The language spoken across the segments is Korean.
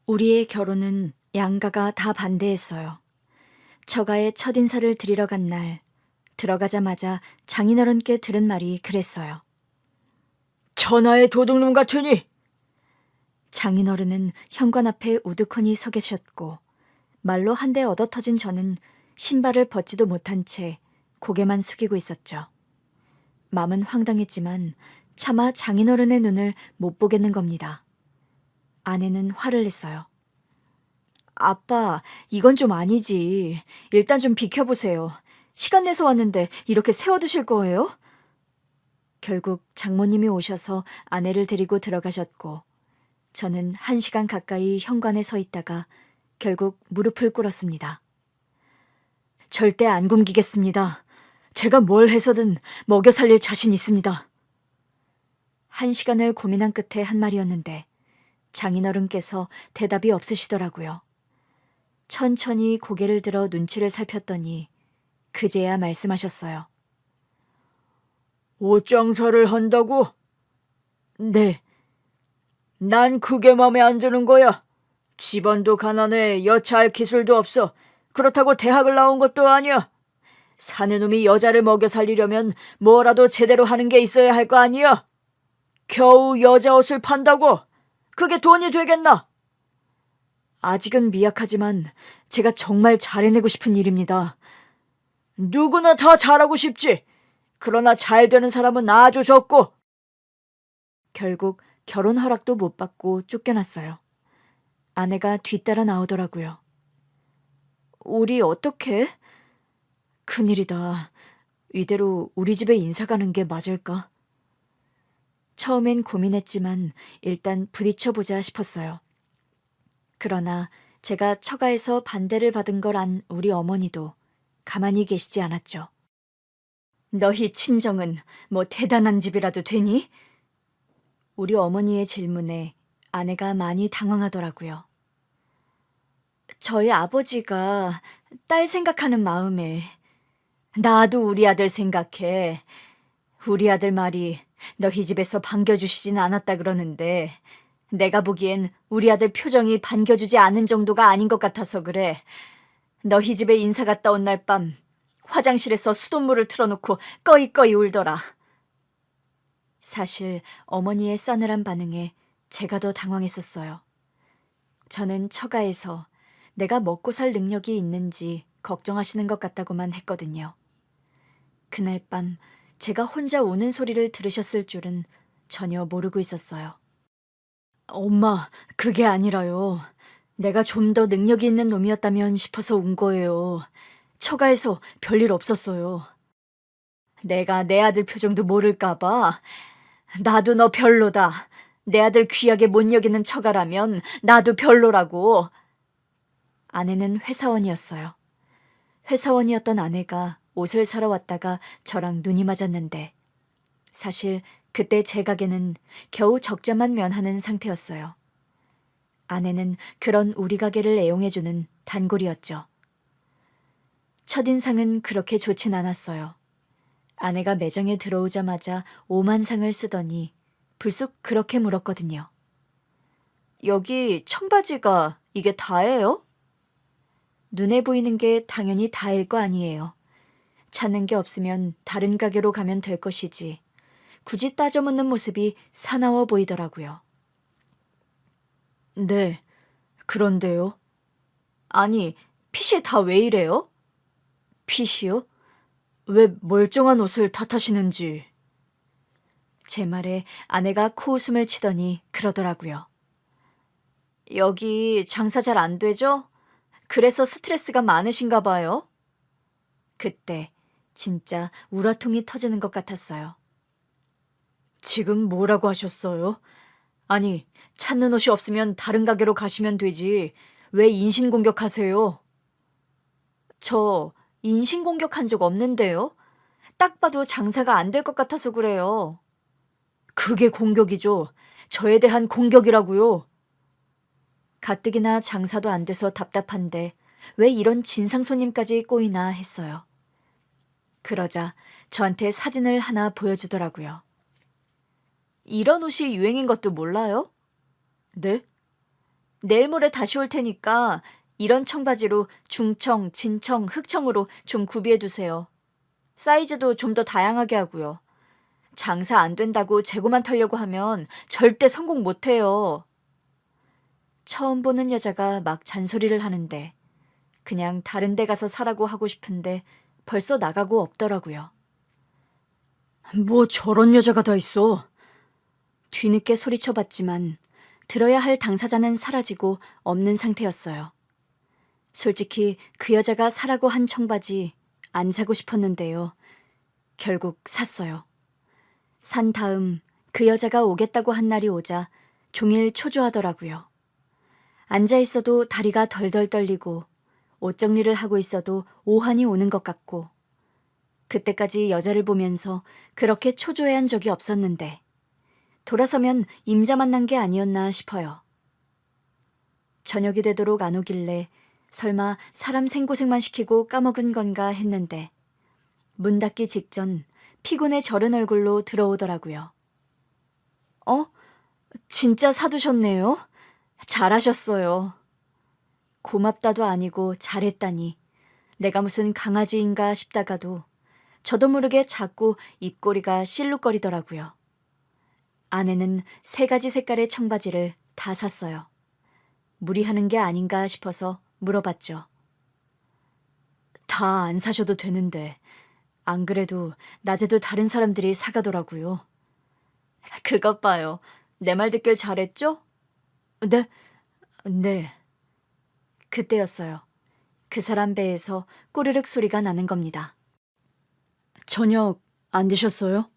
우리의 결혼은 양가가 다 반대했어요. 처가에 첫인사를 드리러 간 날, 들어가자마자 장인어른께 들은 말이 그랬어요. 천하의 도둑놈 같으니. 장인어른은 현관 앞에 우두커니 서 계셨고 말로 한 대 얻어터진 저는 신발을 벗지도 못한 채 고개만 숙이고 있었죠. 마음은 황당했지만 차마 장인어른의 눈을 못 보겠는 겁니다. 아내는 화를 냈어요. 아빠, 이건 좀 아니지. 일단 좀 비켜보세요. 시간 내서 왔는데 이렇게 세워두실 거예요? 결국 장모님이 오셔서 아내를 데리고 들어가셨고 저는 1시간 가까이 현관에 서 있다가 결국 무릎을 꿇었습니다. 절대 안 굶기겠습니다. 제가 뭘 해서든 먹여 살릴 자신 있습니다. 1시간을 고민한 끝에 한 말이었는데 장인어른께서 대답이 없으시더라고요. 천천히 고개를 들어 눈치를 살폈더니 그제야 말씀하셨어요. 옷장사를 한다고? 네, 난 그게 맘에 안 드는 거야. 집안도 가난해, 여차할 기술도 없어. 그렇다고 대학을 나온 것도 아니야. 사내 놈이 여자를 먹여 살리려면 뭐라도 제대로 하는 게 있어야 할 거 아니야. 겨우 여자 옷을 판다고? 그게 돈이 되겠나? 아직은 미약하지만 제가 정말 잘해내고 싶은 일입니다. 누구나 다 잘하고 싶지. 그러나 잘 되는 사람은 아주 적고. 결국 결혼 허락도 못 받고 쫓겨났어요. 아내가 뒤따라 나오더라고요. 우리 어떻게? 큰일이다. 이대로 우리 집에 인사 가는 게 맞을까? 처음엔 고민했지만 일단 부딪혀보자 싶었어요. 그러나 제가 처가에서 반대를 받은 걸 안 우리 어머니도 가만히 계시지 않았죠. 너희 친정은 뭐 대단한 집이라도 되니? 우리 어머니의 질문에 아내가 많이 당황하더라고요. 저희 아버지가 딸 생각하는 마음에 나도 우리 아들 생각해. 우리 아들 말이 너희 집에서 반겨주시진 않았다 그러는데 내가 보기엔 우리 아들 표정이 반겨주지 않은 정도가 아닌 것 같아서 그래. 너희 집에 인사 갔다 온 날 밤 화장실에서 수돗물을 틀어놓고 꺼이꺼이 울더라. 사실 어머니의 싸늘한 반응에 제가 더 당황했었어요. 저는 처가에서 내가 먹고 살 능력이 있는지 걱정하시는 것 같다고만 했거든요. 그날 밤 제가 혼자 우는 소리를 들으셨을 줄은 전혀 모르고 있었어요. 엄마, 그게 아니라요. 내가 좀 더 능력이 있는 놈이었다면 싶어서 운 거예요. 처가에서 별일 없었어요. 내가 내 아들 표정도 모를까 봐. 나도 너 별로다. 내 아들 귀하게 못 여기는 처가라면 나도 별로라고. 아내는 회사원이었어요. 회사원이었던 아내가 옷을 사러 왔다가 저랑 눈이 맞았는데 사실 그때 제 가게는 겨우 적자만 면하는 상태였어요. 아내는 그런 우리 가게를 애용해주는 단골이었죠. 첫인상은 그렇게 좋진 않았어요. 아내가 매장에 들어오자마자 오만상을 쓰더니 불쑥 그렇게 물었거든요. 여기 청바지가 이게 다예요? 눈에 보이는 게 당연히 다일 거 아니에요. 찾는 게 없으면 다른 가게로 가면 될 것이지. 굳이 따져 묻는 모습이 사나워 보이더라고요. 네, 그런데요. 아니, 핏이 다 왜 이래요? 핏이요? 왜 멀쩡한 옷을 탓하시는지. 제 말에 아내가 코웃음을 치더니 그러더라고요. 여기 장사 잘 안 되죠? 그래서 스트레스가 많으신가 봐요. 그때 진짜 우라통이 터지는 것 같았어요. 지금 뭐라고 하셨어요? 아니, 찾는 옷이 없으면 다른 가게로 가시면 되지. 왜 인신공격하세요? 저 인신공격한 적 없는데요. 딱 봐도 장사가 안 될 것 같아서 그래요. 그게 공격이죠. 저에 대한 공격이라고요. 가뜩이나 장사도 안 돼서 답답한데 왜 이런 진상 손님까지 꼬이나 했어요. 그러자 저한테 사진을 하나 보여주더라고요. 이런 옷이 유행인 것도 몰라요? 네? 내일 모레 다시 올 테니까 이런 청바지로 중청, 진청, 흑청으로 좀 구비해 두세요. 사이즈도 좀 더 다양하게 하고요. 장사 안 된다고 재고만 털려고 하면 절대 성공 못 해요. 처음 보는 여자가 막 잔소리를 하는데 그냥 다른 데 가서 사라고 하고 싶은데 벌써 나가고 없더라고요. 뭐 저런 여자가 다 있어. 뒤늦게 소리쳐봤지만 들어야 할 당사자는 사라지고 없는 상태였어요. 솔직히 그 여자가 사라고 한 청바지 안 사고 싶었는데요. 결국 샀어요. 산 다음 그 여자가 오겠다고 한 날이 오자 종일 초조하더라고요. 앉아 있어도 다리가 덜덜 떨리고 옷 정리를 하고 있어도 오한이 오는 것 같고 그때까지 여자를 보면서 그렇게 초조해한 적이 없었는데 돌아서면 임자 만난 게 아니었나 싶어요. 저녁이 되도록 안 오길래 설마 사람 생고생만 시키고 까먹은 건가 했는데 문 닫기 직전 피곤에 절은 얼굴로 들어오더라고요. 진짜 사두셨네요? 잘하셨어요. 고맙다도 아니고 잘했다니 내가 무슨 강아지인가 싶다가도 저도 모르게 자꾸 입꼬리가 실룩거리더라고요. 아내는 3가지 색깔의 청바지를 다 샀어요. 무리하는 게 아닌가 싶어서 물어봤죠. 다 안 사셔도 되는데 안 그래도 낮에도 다른 사람들이 사가더라고요. 그것 봐요. 내 말 듣길 잘했죠? 네, 네. 그때였어요. 그 사람 배에서 꼬르륵 소리가 나는 겁니다. 저녁 안 드셨어요?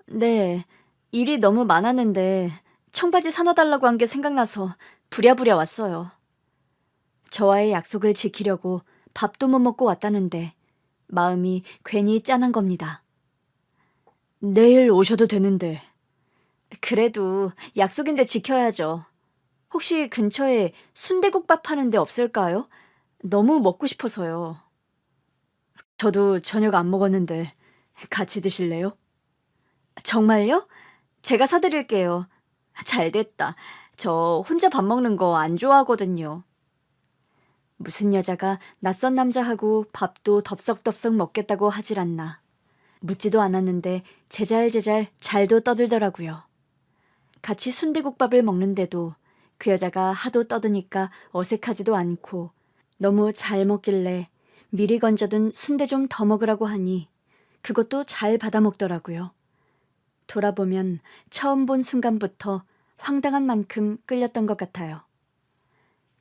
네, 일이 너무 많았는데 청바지 사놔달라고 한 게 생각나서 부랴부랴 왔어요. 저와의 약속을 지키려고 밥도 못 먹고 왔다는데 마음이 괜히 짠한 겁니다. 내일 오셔도 되는데. 그래도 약속인데 지켜야죠. 혹시 근처에 순대국밥 파는 데 없을까요? 너무 먹고 싶어서요. 저도 저녁 안 먹었는데 같이 드실래요? 정말요? 제가 사드릴게요. 잘 됐다. 저 혼자 밥 먹는 거 안 좋아하거든요. 무슨 여자가 낯선 남자하고 밥도 덥석덥석 먹겠다고 하질 않나. 묻지도 않았는데 제잘제잘 잘도 떠들더라고요. 같이 순대국밥을 먹는데도 그 여자가 하도 떠드니까 어색하지도 않고 너무 잘 먹길래 미리 건져둔 순대 좀 더 먹으라고 하니 그것도 잘 받아 먹더라고요. 돌아보면 처음 본 순간부터 황당한 만큼 끌렸던 것 같아요.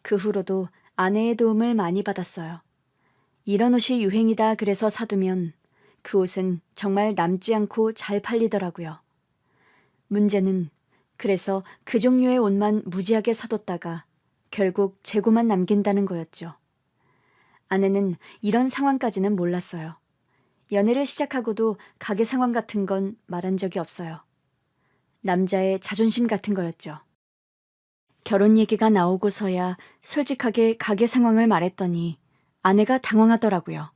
그 후로도 아내의 도움을 많이 받았어요. 이런 옷이 유행이다 그래서 사두면 그 옷은 정말 남지 않고 잘 팔리더라고요. 문제는 그래서 그 종류의 옷만 무지하게 사뒀다가 결국 재고만 남긴다는 거였죠. 아내는 이런 상황까지는 몰랐어요. 연애를 시작하고도 가게 상황 같은 건 말한 적이 없어요. 남자의 자존심 같은 거였죠. 결혼 얘기가 나오고서야 솔직하게 가게 상황을 말했더니 아내가 당황하더라고요.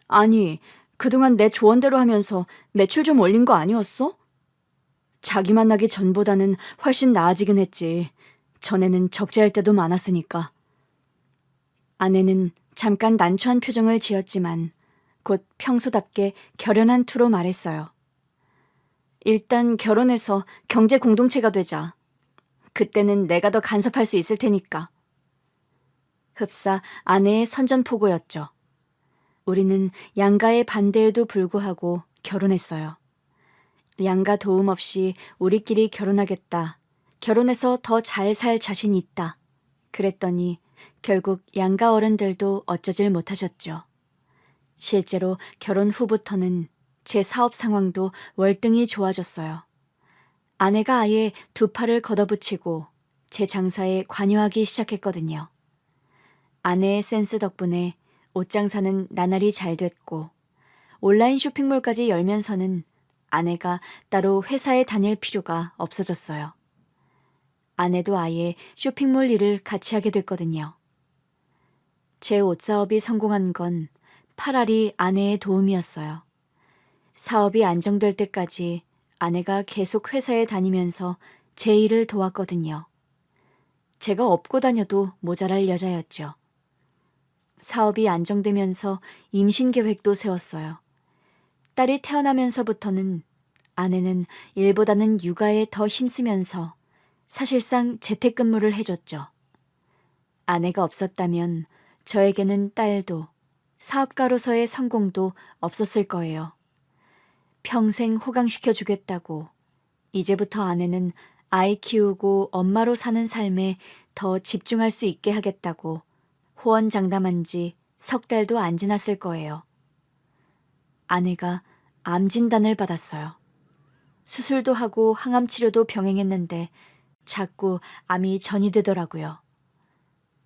아니, 그동안 내 조언대로 하면서 매출 좀 올린 거 아니었어? 자기 만나기 전보다는 훨씬 나아지긴 했지. 전에는 적재할 때도 많았으니까. 아내는 잠깐 난처한 표정을 지었지만 곧 평소답게 결연한 투로 말했어요. 일단 결혼해서 경제 공동체가 되자. 그때는 내가 더 간섭할 수 있을 테니까. 흡사 아내의 선전포고였죠. 우리는 양가의 반대에도 불구하고 결혼했어요. 양가 도움 없이 우리끼리 결혼하겠다. 결혼해서 더 잘 살 자신 있다. 그랬더니 결국 양가 어른들도 어쩌질 못하셨죠. 실제로 결혼 후부터는 제 사업 상황도 월등히 좋아졌어요. 아내가 아예 2팔을 걷어붙이고 제 장사에 관여하기 시작했거든요. 아내의 센스 덕분에 옷 장사는 나날이 잘 됐고 온라인 쇼핑몰까지 열면서는 아내가 따로 회사에 다닐 필요가 없어졌어요. 아내도 아예 쇼핑몰 일을 같이 하게 됐거든요. 제 옷 사업이 성공한 건 파라리 아내의 도움이었어요. 사업이 안정될 때까지 아내가 계속 회사에 다니면서 제 일을 도왔거든요. 제가 업고 다녀도 모자랄 여자였죠. 사업이 안정되면서 임신 계획도 세웠어요. 딸이 태어나면서부터는 아내는 일보다는 육아에 더 힘쓰면서 사실상 재택근무를 해줬죠. 아내가 없었다면 저에게는 딸도 사업가로서의 성공도 없었을 거예요. 평생 호강시켜 주겠다고 이제부터 아내는 아이 키우고 엄마로 사는 삶에 더 집중할 수 있게 하겠다고 호언장담한 지 석 달도 안 지났을 거예요. 아내가 암 진단을 받았어요. 수술도 하고 항암 치료도 병행했는데 자꾸 암이 전이되더라고요.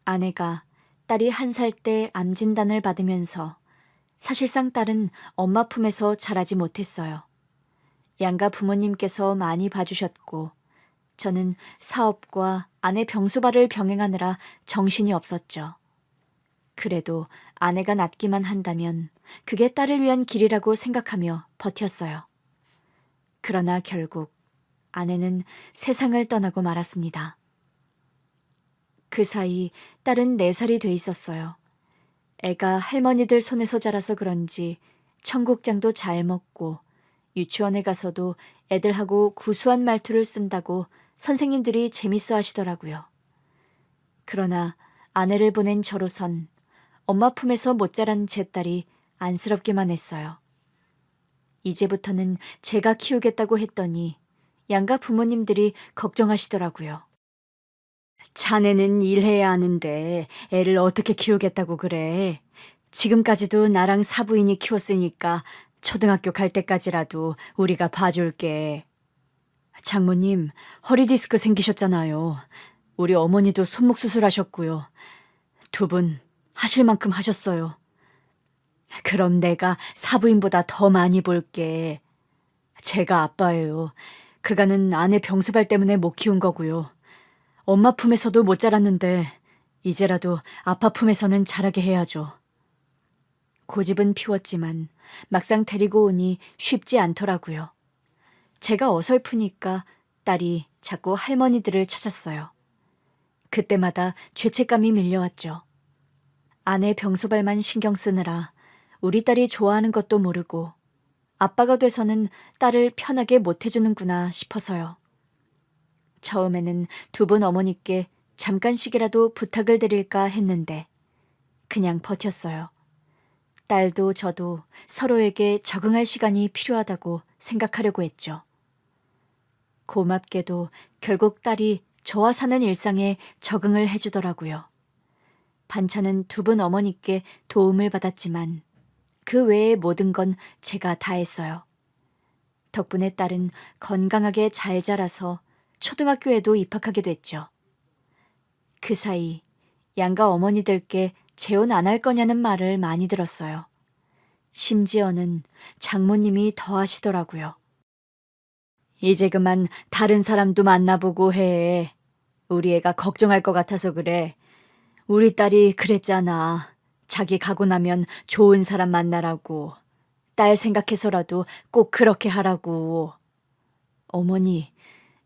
아내가 딸이 1살 때 암 진단을 받으면서 사실상 딸은 엄마 품에서 자라지 못했어요. 양가 부모님께서 많이 봐주셨고 저는 사업과 아내 병수발을 병행하느라 정신이 없었죠. 그래도 아내가 낫기만 한다면 그게 딸을 위한 길이라고 생각하며 버텼어요. 그러나 결국 아내는 세상을 떠나고 말았습니다. 그 사이 딸은 4살이 돼 있었어요. 애가 할머니들 손에서 자라서 그런지 청국장도 잘 먹고 유치원에 가서도 애들하고 구수한 말투를 쓴다고 선생님들이 재밌어 하시더라고요. 그러나 아내를 보낸 저로선 엄마 품에서 못 자란 제 딸이 안쓰럽기만 했어요. 이제부터는 제가 키우겠다고 했더니 양가 부모님들이 걱정하시더라고요. 자네는 일해야 하는데 애를 어떻게 키우겠다고 그래? 지금까지도 나랑 사부인이 키웠으니까 초등학교 갈 때까지라도 우리가 봐줄게. 장모님, 허리 디스크 생기셨잖아요. 우리 어머니도 손목 수술하셨고요. 2분 하실 만큼 하셨어요. 그럼 내가 사부인보다 더 많이 볼게. 제가 아빠예요. 그간은 아내 병수발 때문에 못 키운 거고요. 엄마 품에서도 못 자랐는데 이제라도 아빠 품에서는 자라게 해야죠. 고집은 피웠지만 막상 데리고 오니 쉽지 않더라고요. 제가 어설프니까 딸이 자꾸 할머니들을 찾았어요. 그때마다 죄책감이 밀려왔죠. 아내 병소발만 신경 쓰느라 우리 딸이 좋아하는 것도 모르고 아빠가 돼서는 딸을 편하게 못 해주는구나 싶어서요. 처음에는 2분 어머니께 잠깐씩이라도 부탁을 드릴까 했는데 그냥 버텼어요. 딸도 저도 서로에게 적응할 시간이 필요하다고 생각하려고 했죠. 고맙게도 결국 딸이 저와 사는 일상에 적응을 해주더라고요. 반찬은 2분 어머니께 도움을 받았지만 그 외의 모든 건 제가 다 했어요. 덕분에 딸은 건강하게 잘 자라서 초등학교에도 입학하게 됐죠. 그 사이 양가 어머니들께 재혼 안 할 거냐는 말을 많이 들었어요. 심지어는 장모님이 더 하시더라고요. 이제 그만 다른 사람도 만나보고 해. 우리 애가 걱정할 것 같아서 그래. 우리 딸이 그랬잖아. 자기 가고 나면 좋은 사람 만나라고. 딸 생각해서라도 꼭 그렇게 하라고. 어머니,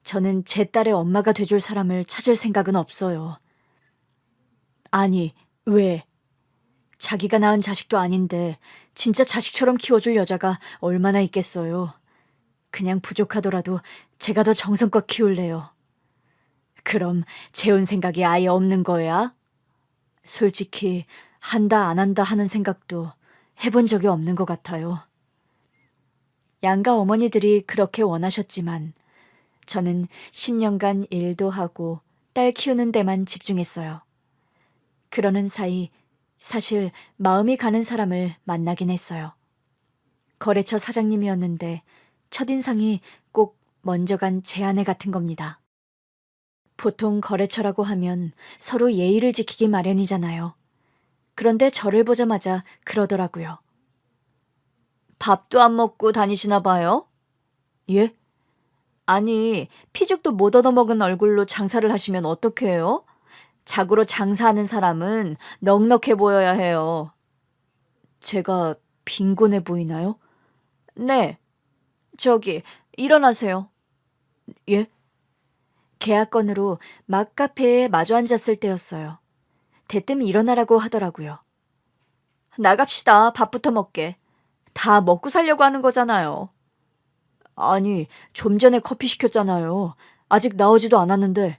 저는 제 딸의 엄마가 돼줄 사람을 찾을 생각은 없어요. 아니, 왜? 자기가 낳은 자식도 아닌데 진짜 자식처럼 키워줄 여자가 얼마나 있겠어요. 그냥 부족하더라도 제가 더 정성껏 키울래요. 그럼 재혼 생각이 아예 없는 거야? 솔직히 한다 안 한다 하는 생각도 해본 적이 없는 것 같아요. 양가 어머니들이 그렇게 원하셨지만 저는 10년간 일도 하고 딸 키우는 데만 집중했어요. 그러는 사이 사실 마음이 가는 사람을 만나긴 했어요. 거래처 사장님이었는데 첫인상이 꼭 먼저 간 제 아내 같은 겁니다. 보통 거래처라고 하면 서로 예의를 지키기 마련이잖아요. 그런데 저를 보자마자 그러더라고요. 밥도 안 먹고 다니시나 봐요? 예? 아니, 피죽도 못 얻어먹은 얼굴로 장사를 하시면 어떡해요? 자고로 장사하는 사람은 넉넉해 보여야 해요. 제가 빈곤해 보이나요? 네. 저기, 일어나세요. 예? 계약 건으로 막 카페에 마주 앉았을 때였어요. 대뜸 일어나라고 하더라고요. 나갑시다. 밥부터 먹게. 다 먹고 살려고 하는 거잖아요. 아니, 좀 전에 커피 시켰잖아요. 아직 나오지도 않았는데.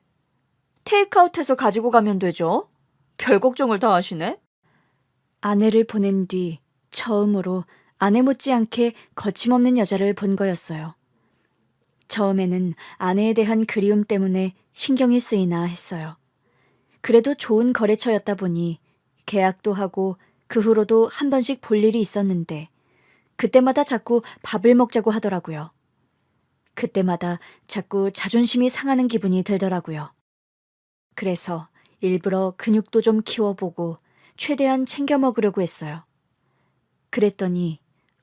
테이크아웃해서 가지고 가면 되죠. 별 걱정을 다 하시네. 아내를 보낸 뒤 처음으로 아내 못지않게 거침없는 여자를 본 거였어요. 처음에는 아내에 대한 그리움 때문에 신경이 쓰이나 했어요. 그래도 좋은 거래처였다 보니 계약도 하고 그 후로도 한 번씩 볼 일이 있었는데 그때마다 자꾸 밥을 먹자고 하더라고요. 그때마다 자꾸 자존심이 상하는 기분이 들더라고요. 그래서 일부러 근육도 좀 키워보고 최대한 챙겨 먹으려고 했어요. 그랬더니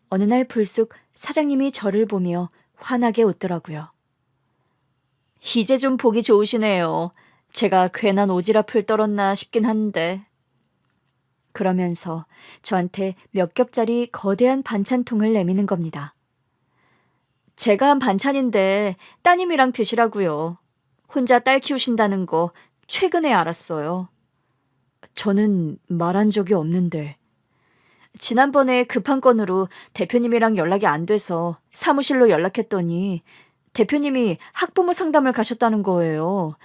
어느 날 불쑥 사장님이 저를 보며 환하게 웃더라고요. 이제 좀 보기 좋으시네요. 제가 괜한 오지랖을 떨었나 싶긴 한데. 그러면서 저한테 몇 겹짜리 거대한 반찬통을 내미는 겁니다. 제가 한 반찬인데 따님이랑 드시라고요. 혼자 딸 키우신다는 거 최근에 알았어요. 저는 말한 적이 없는데. 지난번에 급한 건으로 대표님이랑 연락이 안 돼서 사무실로 연락했더니 대표님이 학부모 상담을 가셨다는 거예요.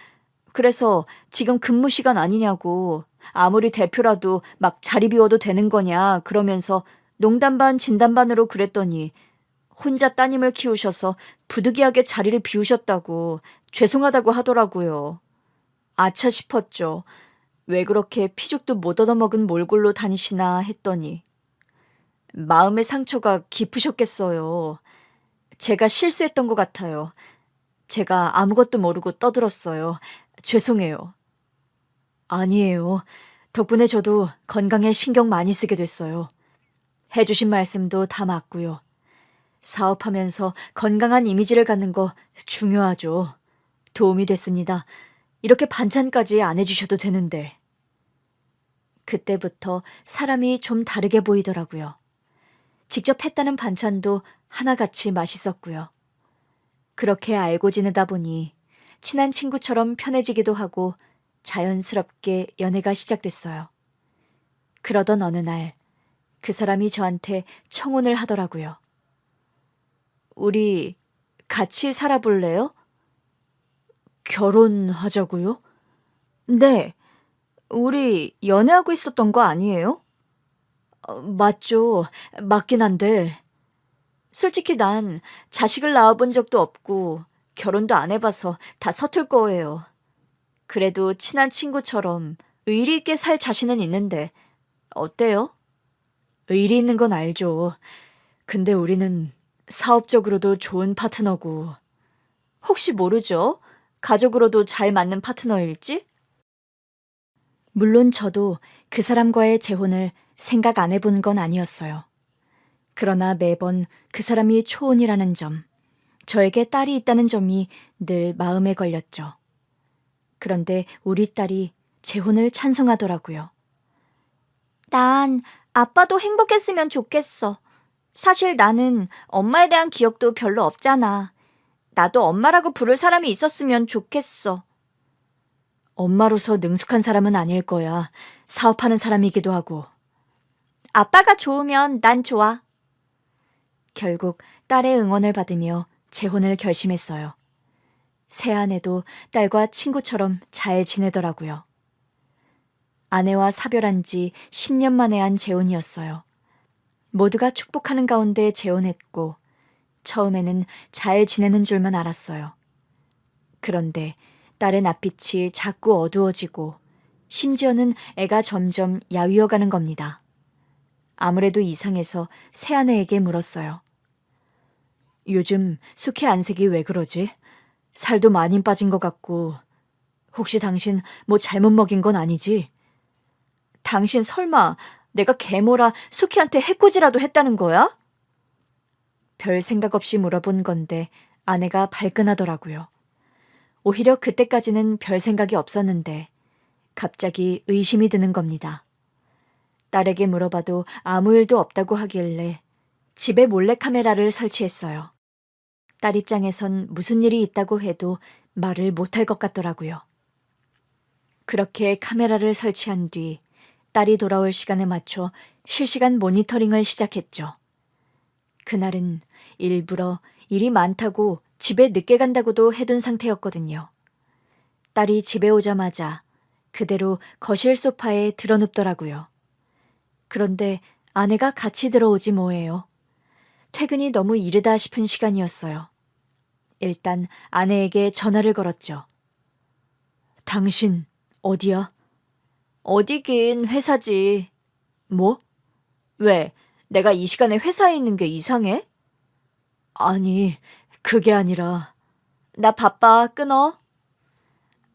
그래서 지금 근무 시간 아니냐고, 아무리 대표라도 막 자리 비워도 되는 거냐 그러면서 농담 반 진담 반으로 그랬더니 혼자 따님을 키우셔서 부득이하게 자리를 비우셨다고 죄송하다고 하더라고요. 아차 싶었죠. 왜 그렇게 피죽도 못 얻어먹은 몰골로 다니시나 했더니 마음의 상처가 깊으셨겠어요. 제가 실수했던 것 같아요. 제가 아무것도 모르고 떠들었어요. 죄송해요. 아니에요. 덕분에 저도 건강에 신경 많이 쓰게 됐어요. 해주신 말씀도 다 맞고요. 사업하면서 건강한 이미지를 갖는 거 중요하죠. 도움이 됐습니다. 이렇게 반찬까지 안 해주셔도 되는데. 그때부터 사람이 좀 다르게 보이더라고요. 직접 했다는 반찬도 하나같이 맛있었고요. 그렇게 알고 지내다 보니 친한 친구처럼 편해지기도 하고 자연스럽게 연애가 시작됐어요. 그러던 어느 날 그 사람이 저한테 청혼을 하더라고요. 우리 같이 살아볼래요? 결혼하자고요? 네. 우리 연애하고 있었던 거 아니에요? 맞죠. 맞긴 한데. 솔직히 난 자식을 낳아본 적도 없고 결혼도 안 해봐서 다 서툴 거예요. 그래도 친한 친구처럼 의리 있게 살 자신은 있는데 어때요? 의리 있는 건 알죠. 근데 우리는 사업적으로도 좋은 파트너고 혹시 모르죠? 가족으로도 잘 맞는 파트너일지? 물론 저도 그 사람과의 재혼을 생각 안 해본 건 아니었어요. 그러나 매번 그 사람이 초혼이라는 점, 저에게 딸이 있다는 점이 늘 마음에 걸렸죠. 그런데 우리 딸이 재혼을 찬성하더라고요. 난 아빠도 행복했으면 좋겠어. 사실 나는 엄마에 대한 기억도 별로 없잖아. 나도 엄마라고 부를 사람이 있었으면 좋겠어. 엄마로서 능숙한 사람은 아닐 거야. 사업하는 사람이기도 하고. 아빠가 좋으면 난 좋아. 결국 딸의 응원을 받으며 재혼을 결심했어요. 새아내도 딸과 친구처럼 잘 지내더라고요. 아내와 사별한 지 10년 만에 한 재혼이었어요. 모두가 축복하는 가운데 재혼했고 처음에는 잘 지내는 줄만 알았어요. 그런데 딸의 낯빛이 자꾸 어두워지고 심지어는 애가 점점 야위어가는 겁니다. 아무래도 이상해서 새아내에게 물었어요. 요즘 숙회 안색이 왜 그러지? 살도 많이 빠진 것 같고 혹시 당신 뭐 잘못 먹인 건 아니지? 당신 설마 내가 계모라 숙희한테 해코지라도 했다는 거야? 별 생각 없이 물어본 건데 아내가 발끈하더라고요. 오히려 그때까지는 별 생각이 없었는데 갑자기 의심이 드는 겁니다. 딸에게 물어봐도 아무 일도 없다고 하길래 집에 몰래카메라를 설치했어요. 딸 입장에선 무슨 일이 있다고 해도 말을 못할 것 같더라고요. 그렇게 카메라를 설치한 뒤 딸이 돌아올 시간에 맞춰 실시간 모니터링을 시작했죠. 그날은 일부러 일이 많다고 집에 늦게 간다고도 해둔 상태였거든요. 딸이 집에 오자마자 그대로 거실 소파에 드러눕더라고요. 그런데 아내가 같이 들어오지 뭐예요. 퇴근이 너무 이르다 싶은 시간이었어요. 일단 아내에게 전화를 걸었죠. 당신 어디야? 어디긴 회사지. 뭐? 왜? 내가 이 시간에 회사에 있는 게 이상해? 아니, 그게 아니라. 나 바빠, 끊어.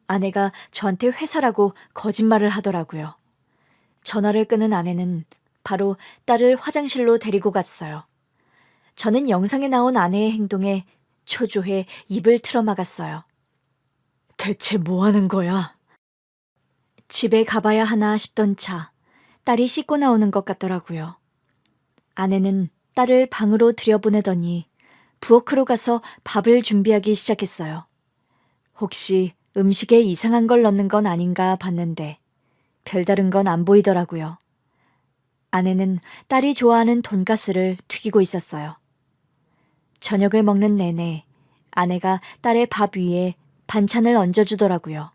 아내가 저한테 회사라고 거짓말을 하더라고요. 전화를 끊은 아내는 바로 딸을 화장실로 데리고 갔어요. 저는 영상에 나온 아내의 행동에 초조해 입을 틀어막았어요. 대체 뭐 하는 거야? 집에 가봐야 하나 싶던 차, 딸이 씻고 나오는 것 같더라고요. 아내는 딸을 방으로 들여보내더니 부엌으로 가서 밥을 준비하기 시작했어요. 혹시 음식에 이상한 걸 넣는 건 아닌가 봤는데 별다른 건 안 보이더라고요. 아내는 딸이 좋아하는 돈가스를 튀기고 있었어요. 저녁을 먹는 내내 아내가 딸의 밥 위에 반찬을 얹어주더라고요.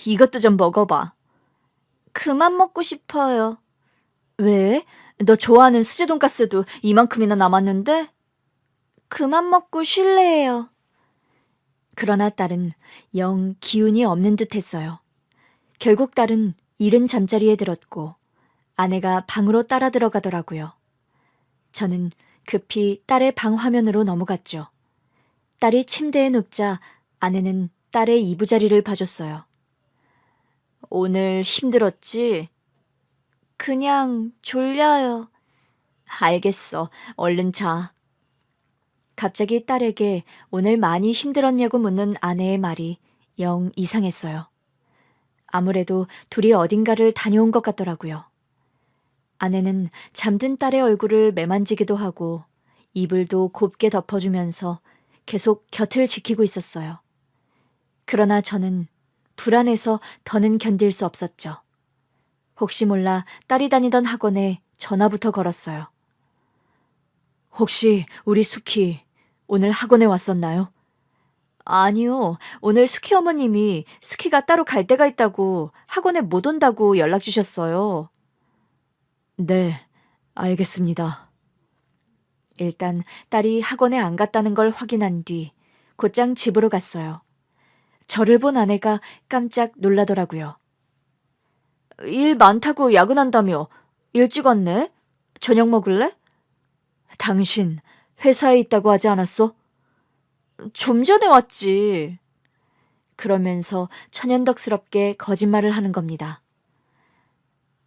이것도 좀 먹어봐. 그만 먹고 싶어요. 왜? 너 좋아하는 수제 돈가스도 이만큼이나 남았는데? 그만 먹고 쉴래요. 그러나 딸은 영 기운이 없는 듯 했어요. 결국 딸은 이른 잠자리에 들었고 아내가 방으로 따라 들어가더라고요. 저는 급히 딸의 방 화면으로 넘어갔죠. 딸이 침대에 눕자 아내는 딸의 이부자리를 봐줬어요. 오늘 힘들었지? 그냥 졸려요. 알겠어. 얼른 자. 갑자기 딸에게 오늘 많이 힘들었냐고 묻는 아내의 말이 영 이상했어요. 아무래도 둘이 어딘가를 다녀온 것 같더라고요. 아내는 잠든 딸의 얼굴을 매만지기도 하고 이불도 곱게 덮어주면서 계속 곁을 지키고 있었어요. 그러나 저는 불안해서 더는 견딜 수 없었죠. 혹시 몰라 딸이 다니던 학원에 전화부터 걸었어요. 혹시 우리 수키 오늘 학원에 왔었나요? 아니요. 오늘 수키 어머님이 수키가 따로 갈 데가 있다고 학원에 못 온다고 연락 주셨어요. 네, 알겠습니다. 일단 딸이 학원에 안 갔다는 걸 확인한 뒤 곧장 집으로 갔어요. 저를 본 아내가 깜짝 놀라더라고요. 일 많다고 야근한다며 일찍 왔네? 저녁 먹을래? 당신 회사에 있다고 하지 않았어? 좀 전에 왔지. 그러면서 천연덕스럽게 거짓말을 하는 겁니다.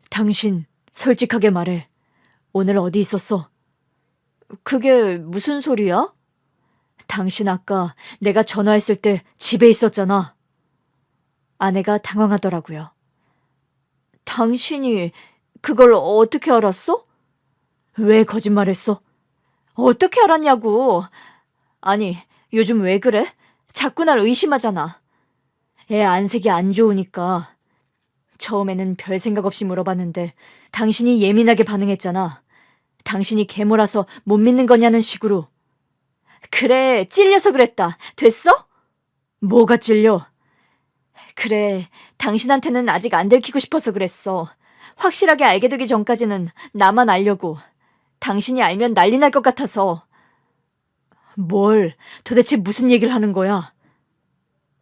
당신 솔직하게 말해. 오늘 어디 있었어? 그게 무슨 소리야? 당신 아까 내가 전화했을 때 집에 있었잖아. 아내가 당황하더라고요. 당신이 그걸 어떻게 알았어? 왜 거짓말했어? 어떻게 알았냐고. 아니, 요즘 왜 그래? 자꾸 날 의심하잖아. 애 안색이 안 좋으니까. 처음에는 별 생각 없이 물어봤는데 당신이 예민하게 반응했잖아. 당신이 괴물라서 못 믿는 거냐는 식으로. 그래, 찔려서 그랬다. 됐어? 뭐가 찔려? 그래, 당신한테는 아직 안 들키고 싶어서 그랬어. 확실하게 알게 되기 전까지는 나만 알려고. 당신이 알면 난리 날 것 같아서. 뭘, 도대체 무슨 얘기를 하는 거야?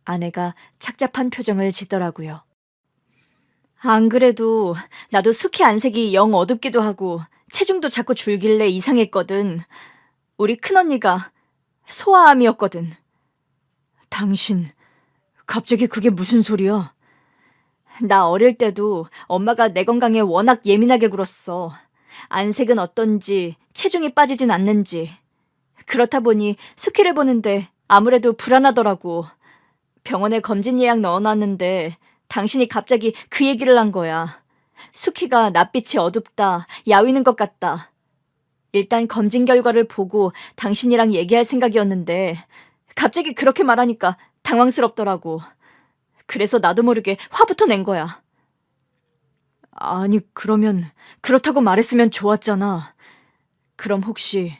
아내가 착잡한 표정을 짓더라고요. 안 그래도 나도 수키 안색이 영 어둡기도 하고 체중도 자꾸 줄길래 이상했거든. 우리 큰언니가 소아암이었거든. 당신, 갑자기 그게 무슨 소리야? 나 어릴 때도 엄마가 내 건강에 워낙 예민하게 굴었어. 안색은 어떤지, 체중이 빠지진 않는지. 그렇다 보니 수키를 보는데 아무래도 불안하더라고. 병원에 검진 예약 넣어놨는데 당신이 갑자기 그 얘기를 한 거야. 수키가 낯빛이 어둡다, 야위는 것 같다. 일단 검진 결과를 보고 당신이랑 얘기할 생각이었는데 갑자기 그렇게 말하니까 당황스럽더라고. 그래서 나도 모르게 화부터 낸 거야. 아니, 그러면 그렇다고 말했으면 좋았잖아. 그럼 혹시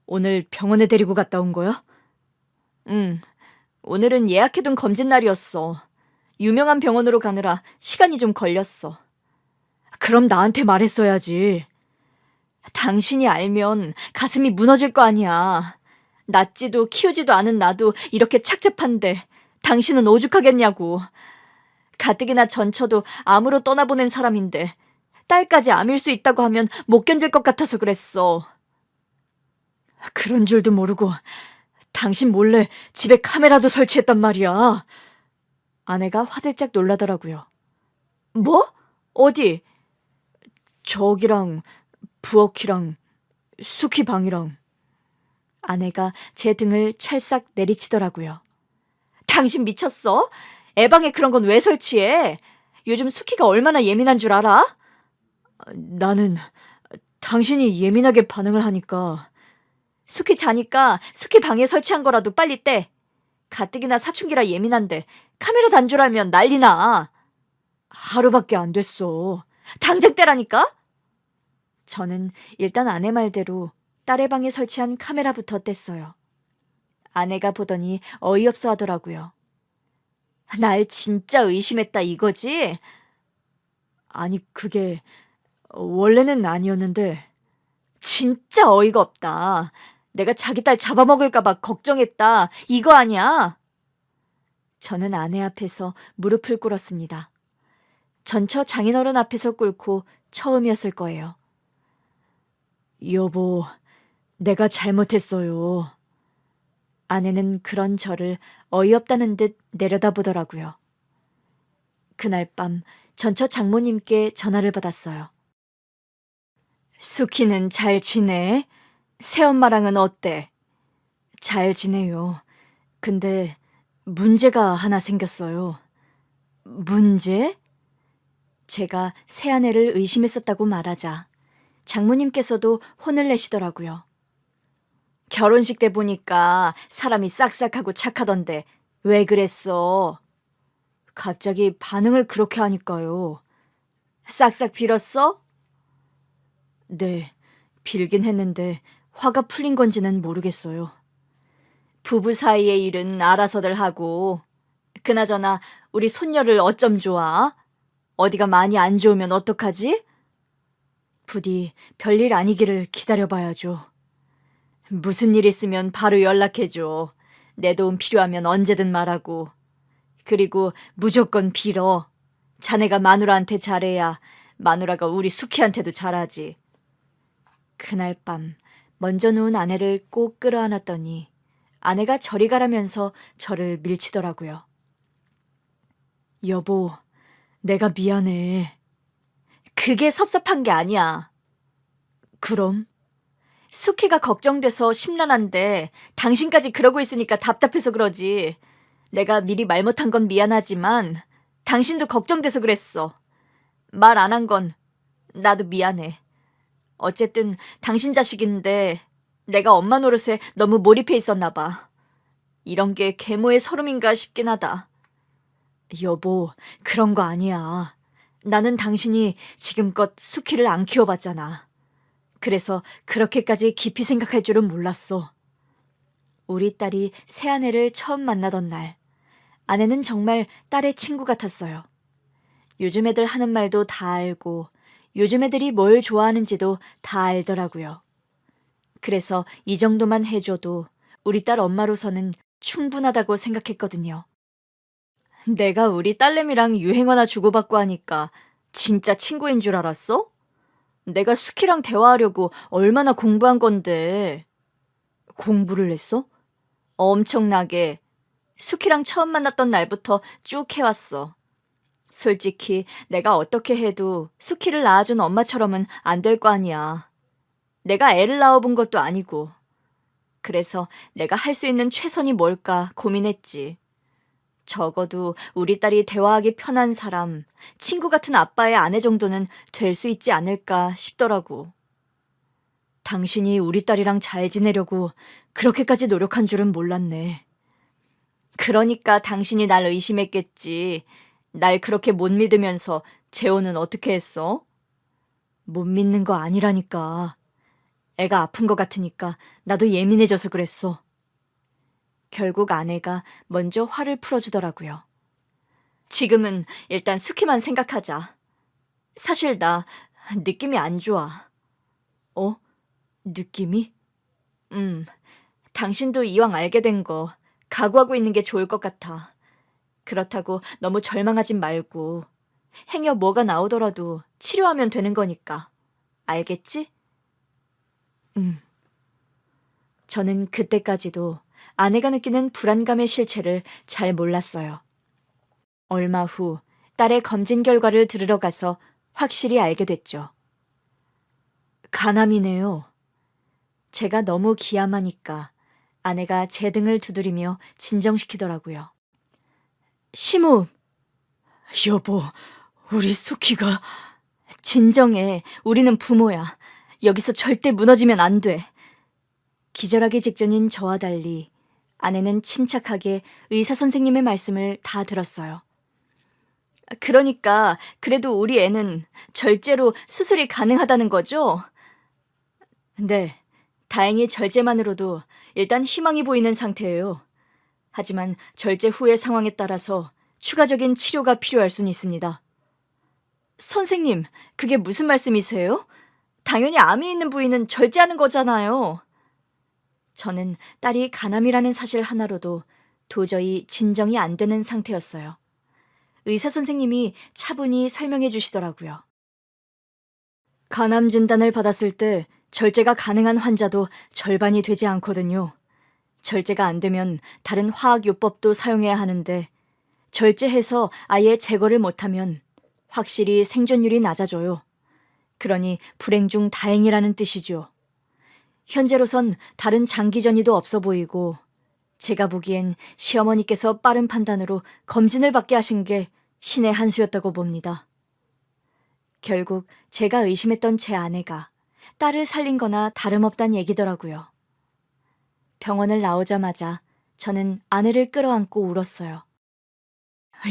오늘 병원에 데리고 갔다 온 거야? 응. 오늘은 예약해둔 검진 날이었어. 유명한 병원으로 가느라 시간이 좀 걸렸어. 그럼 나한테 말했어야지. 당신이 알면 가슴이 무너질 거 아니야. 낳지도 키우지도 않은 나도 이렇게 착잡한데 당신은 오죽하겠냐고. 가뜩이나 전처도 암으로 떠나보낸 사람인데 딸까지 암일 수 있다고 하면 못 견딜 것 같아서 그랬어. 그런 줄도 모르고 당신 몰래 집에 카메라도 설치했단 말이야. 아내가 화들짝 놀라더라고요. 뭐? 어디? 저기랑 부엌이랑 수키 방이랑. 아내가 제 등을 찰싹 내리치더라고요. 당신 미쳤어? 애 방에 그런 건 왜 설치해? 요즘 수키가 얼마나 예민한 줄 알아? 나는 당신이 예민하게 반응을 하니까. 수키 자니까 수키 방에 설치한 거라도 빨리 떼. 가뜩이나 사춘기라 예민한데 카메라 단줄알면 난리나. 하루밖에 안 됐어. 당장 떼라니까? 저는 일단 아내 말대로 딸의 방에 설치한 카메라부터 뗐어요. 아내가 보더니 어이없어 하더라고요. 날 진짜 의심했다 이거지? 아니, 그게 원래는 아니었는데. 진짜 어이가 없다. 내가 자기 딸 잡아먹을까봐 걱정했다. 이거 아니야? 저는 아내 앞에서 무릎을 꿇었습니다. 전처 장인어른 앞에서 꿇고 처음이었을 거예요. 여보, 내가 잘못했어요. 아내는 그런 저를 어이없다는 듯 내려다보더라고요. 그날 밤 전처 장모님께 전화를 받았어요. 수키는 잘 지내? 새엄마랑은 어때? 잘 지내요. 근데 문제가 하나 생겼어요. 문제? 제가 새아내를 의심했었다고 말하자 장모님께서도 혼을 내시더라고요. 결혼식 때 보니까 사람이 싹싹하고 착하던데 왜 그랬어? 갑자기 반응을 그렇게 하니까요. 싹싹 빌었어? 네, 빌긴 했는데 화가 풀린 건지는 모르겠어요. 부부 사이의 일은 알아서들 하고. 그나저나 우리 손녀를 어쩜 좋아? 어디가 많이 안 좋으면 어떡하지? 부디 별일 아니기를 기다려봐야죠. 무슨 일 있으면 바로 연락해줘. 내 도움 필요하면 언제든 말하고. 그리고 무조건 빌어. 자네가 마누라한테 잘해야 마누라가 우리 수키한테도 잘하지. 그날 밤 먼저 누운 아내를 꼭 끌어안았더니 아내가 저리 가라면서 저를 밀치더라고요. 여보, 내가 미안해. 그게 섭섭한 게 아니야. 그럼? 수키가 걱정돼서 심란한데 당신까지 그러고 있으니까 답답해서 그러지. 내가 미리 말 못한 건 미안하지만 당신도 걱정돼서 그랬어. 말 안 한 건 나도 미안해. 어쨌든 당신 자식인데 내가 엄마 노릇에 너무 몰입해 있었나 봐. 이런 게 계모의 서름인가 싶긴 하다. 여보, 그런 거 아니야. 나는 당신이 지금껏 수키를 안 키워봤잖아. 그래서 그렇게까지 깊이 생각할 줄은 몰랐어. 우리 딸이 새아내를 처음 만나던 날, 아내는 정말 딸의 친구 같았어요. 요즘 애들 하는 말도 다 알고 요즘 애들이 뭘 좋아하는지도 다 알더라고요. 그래서 이 정도만 해줘도 우리 딸 엄마로서는 충분하다고 생각했거든요. 내가 우리 딸내미랑 유행어나 주고받고 하니까 진짜 친구인 줄 알았어? 내가 수키랑 대화하려고 얼마나 공부한 건데. 공부를 했어? 엄청나게. 수키랑 처음 만났던 날부터 쭉 해왔어. 솔직히 내가 어떻게 해도 수키를 낳아준 엄마처럼은 안 될 거 아니야. 내가 애를 낳아본 것도 아니고. 그래서 내가 할 수 있는 최선이 뭘까 고민했지. 적어도 우리 딸이 대화하기 편한 사람, 친구 같은 아빠의 아내 정도는 될 수 있지 않을까 싶더라고. 당신이 우리 딸이랑 잘 지내려고 그렇게까지 노력한 줄은 몰랐네. 그러니까 당신이 날 의심했겠지. 날 그렇게 못 믿으면서 재혼은 어떻게 했어? 못 믿는 거 아니라니까. 애가 아픈 것 같으니까 나도 예민해져서 그랬어. 결국 아내가 먼저 화를 풀어주더라고요. 지금은 일단 수키만 생각하자. 사실 나 느낌이 안 좋아. 어? 느낌이? 당신도 이왕 알게 된 거 각오하고 있는 게 좋을 것 같아. 그렇다고 너무 절망하진 말고 행여 뭐가 나오더라도 치료하면 되는 거니까. 알겠지? 저는 그때까지도 아내가 느끼는 불안감의 실체를 잘 몰랐어요. 얼마 후 딸의 검진 결과를 들으러 가서 확실히 알게 됐죠. 간암이네요. 제가 너무 기함하니까 아내가 제 등을 두드리며 진정시키더라고요. 시모, 여보, 우리 수키가... 진정해. 우리는 부모야. 여기서 절대 무너지면 안 돼. 기절하기 직전인 저와 달리 아내는 침착하게 의사 선생님의 말씀을 다 들었어요. 그러니까 그래도 우리 애는 절제로 수술이 가능하다는 거죠? 네, 다행히 절제만으로도 일단 희망이 보이는 상태예요. 하지만 절제 후의 상황에 따라서 추가적인 치료가 필요할 수는 있습니다. 선생님, 그게 무슨 말씀이세요? 당연히 암이 있는 부위는 절제하는 거잖아요. 저는 딸이 간암이라는 사실 하나로도 도저히 진정이 안 되는 상태였어요. 의사 선생님이 차분히 설명해 주시더라고요. 간암 진단을 받았을 때 절제가 가능한 환자도 절반이 되지 않거든요. 절제가 안 되면 다른 화학요법도 사용해야 하는데 절제해서 아예 제거를 못하면 확실히 생존율이 낮아져요. 그러니 불행 중 다행이라는 뜻이죠. 현재로선 다른 장기 전이도 없어 보이고 제가 보기엔 시어머니께서 빠른 판단으로 검진을 받게 하신 게 신의 한 수였다고 봅니다. 결국 제가 의심했던 제 아내가 딸을 살린 거나 다름없단 얘기더라고요. 병원을 나오자마자 저는 아내를 끌어안고 울었어요.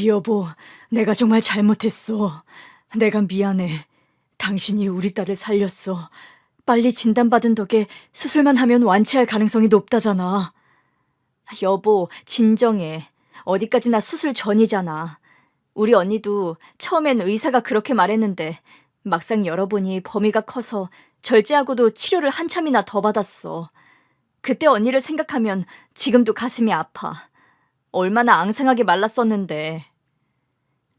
여보, 내가 정말 잘못했어. 내가 미안해. 당신이 우리 딸을 살렸어. 빨리 진단받은 덕에 수술만 하면 완치할 가능성이 높다잖아. 여보, 진정해. 어디까지나 수술 전이잖아. 우리 언니도 처음엔 의사가 그렇게 말했는데 막상 열어보니 범위가 커서 절제하고도 치료를 한참이나 더 받았어. 그때 언니를 생각하면 지금도 가슴이 아파. 얼마나 앙상하게 말랐었는데.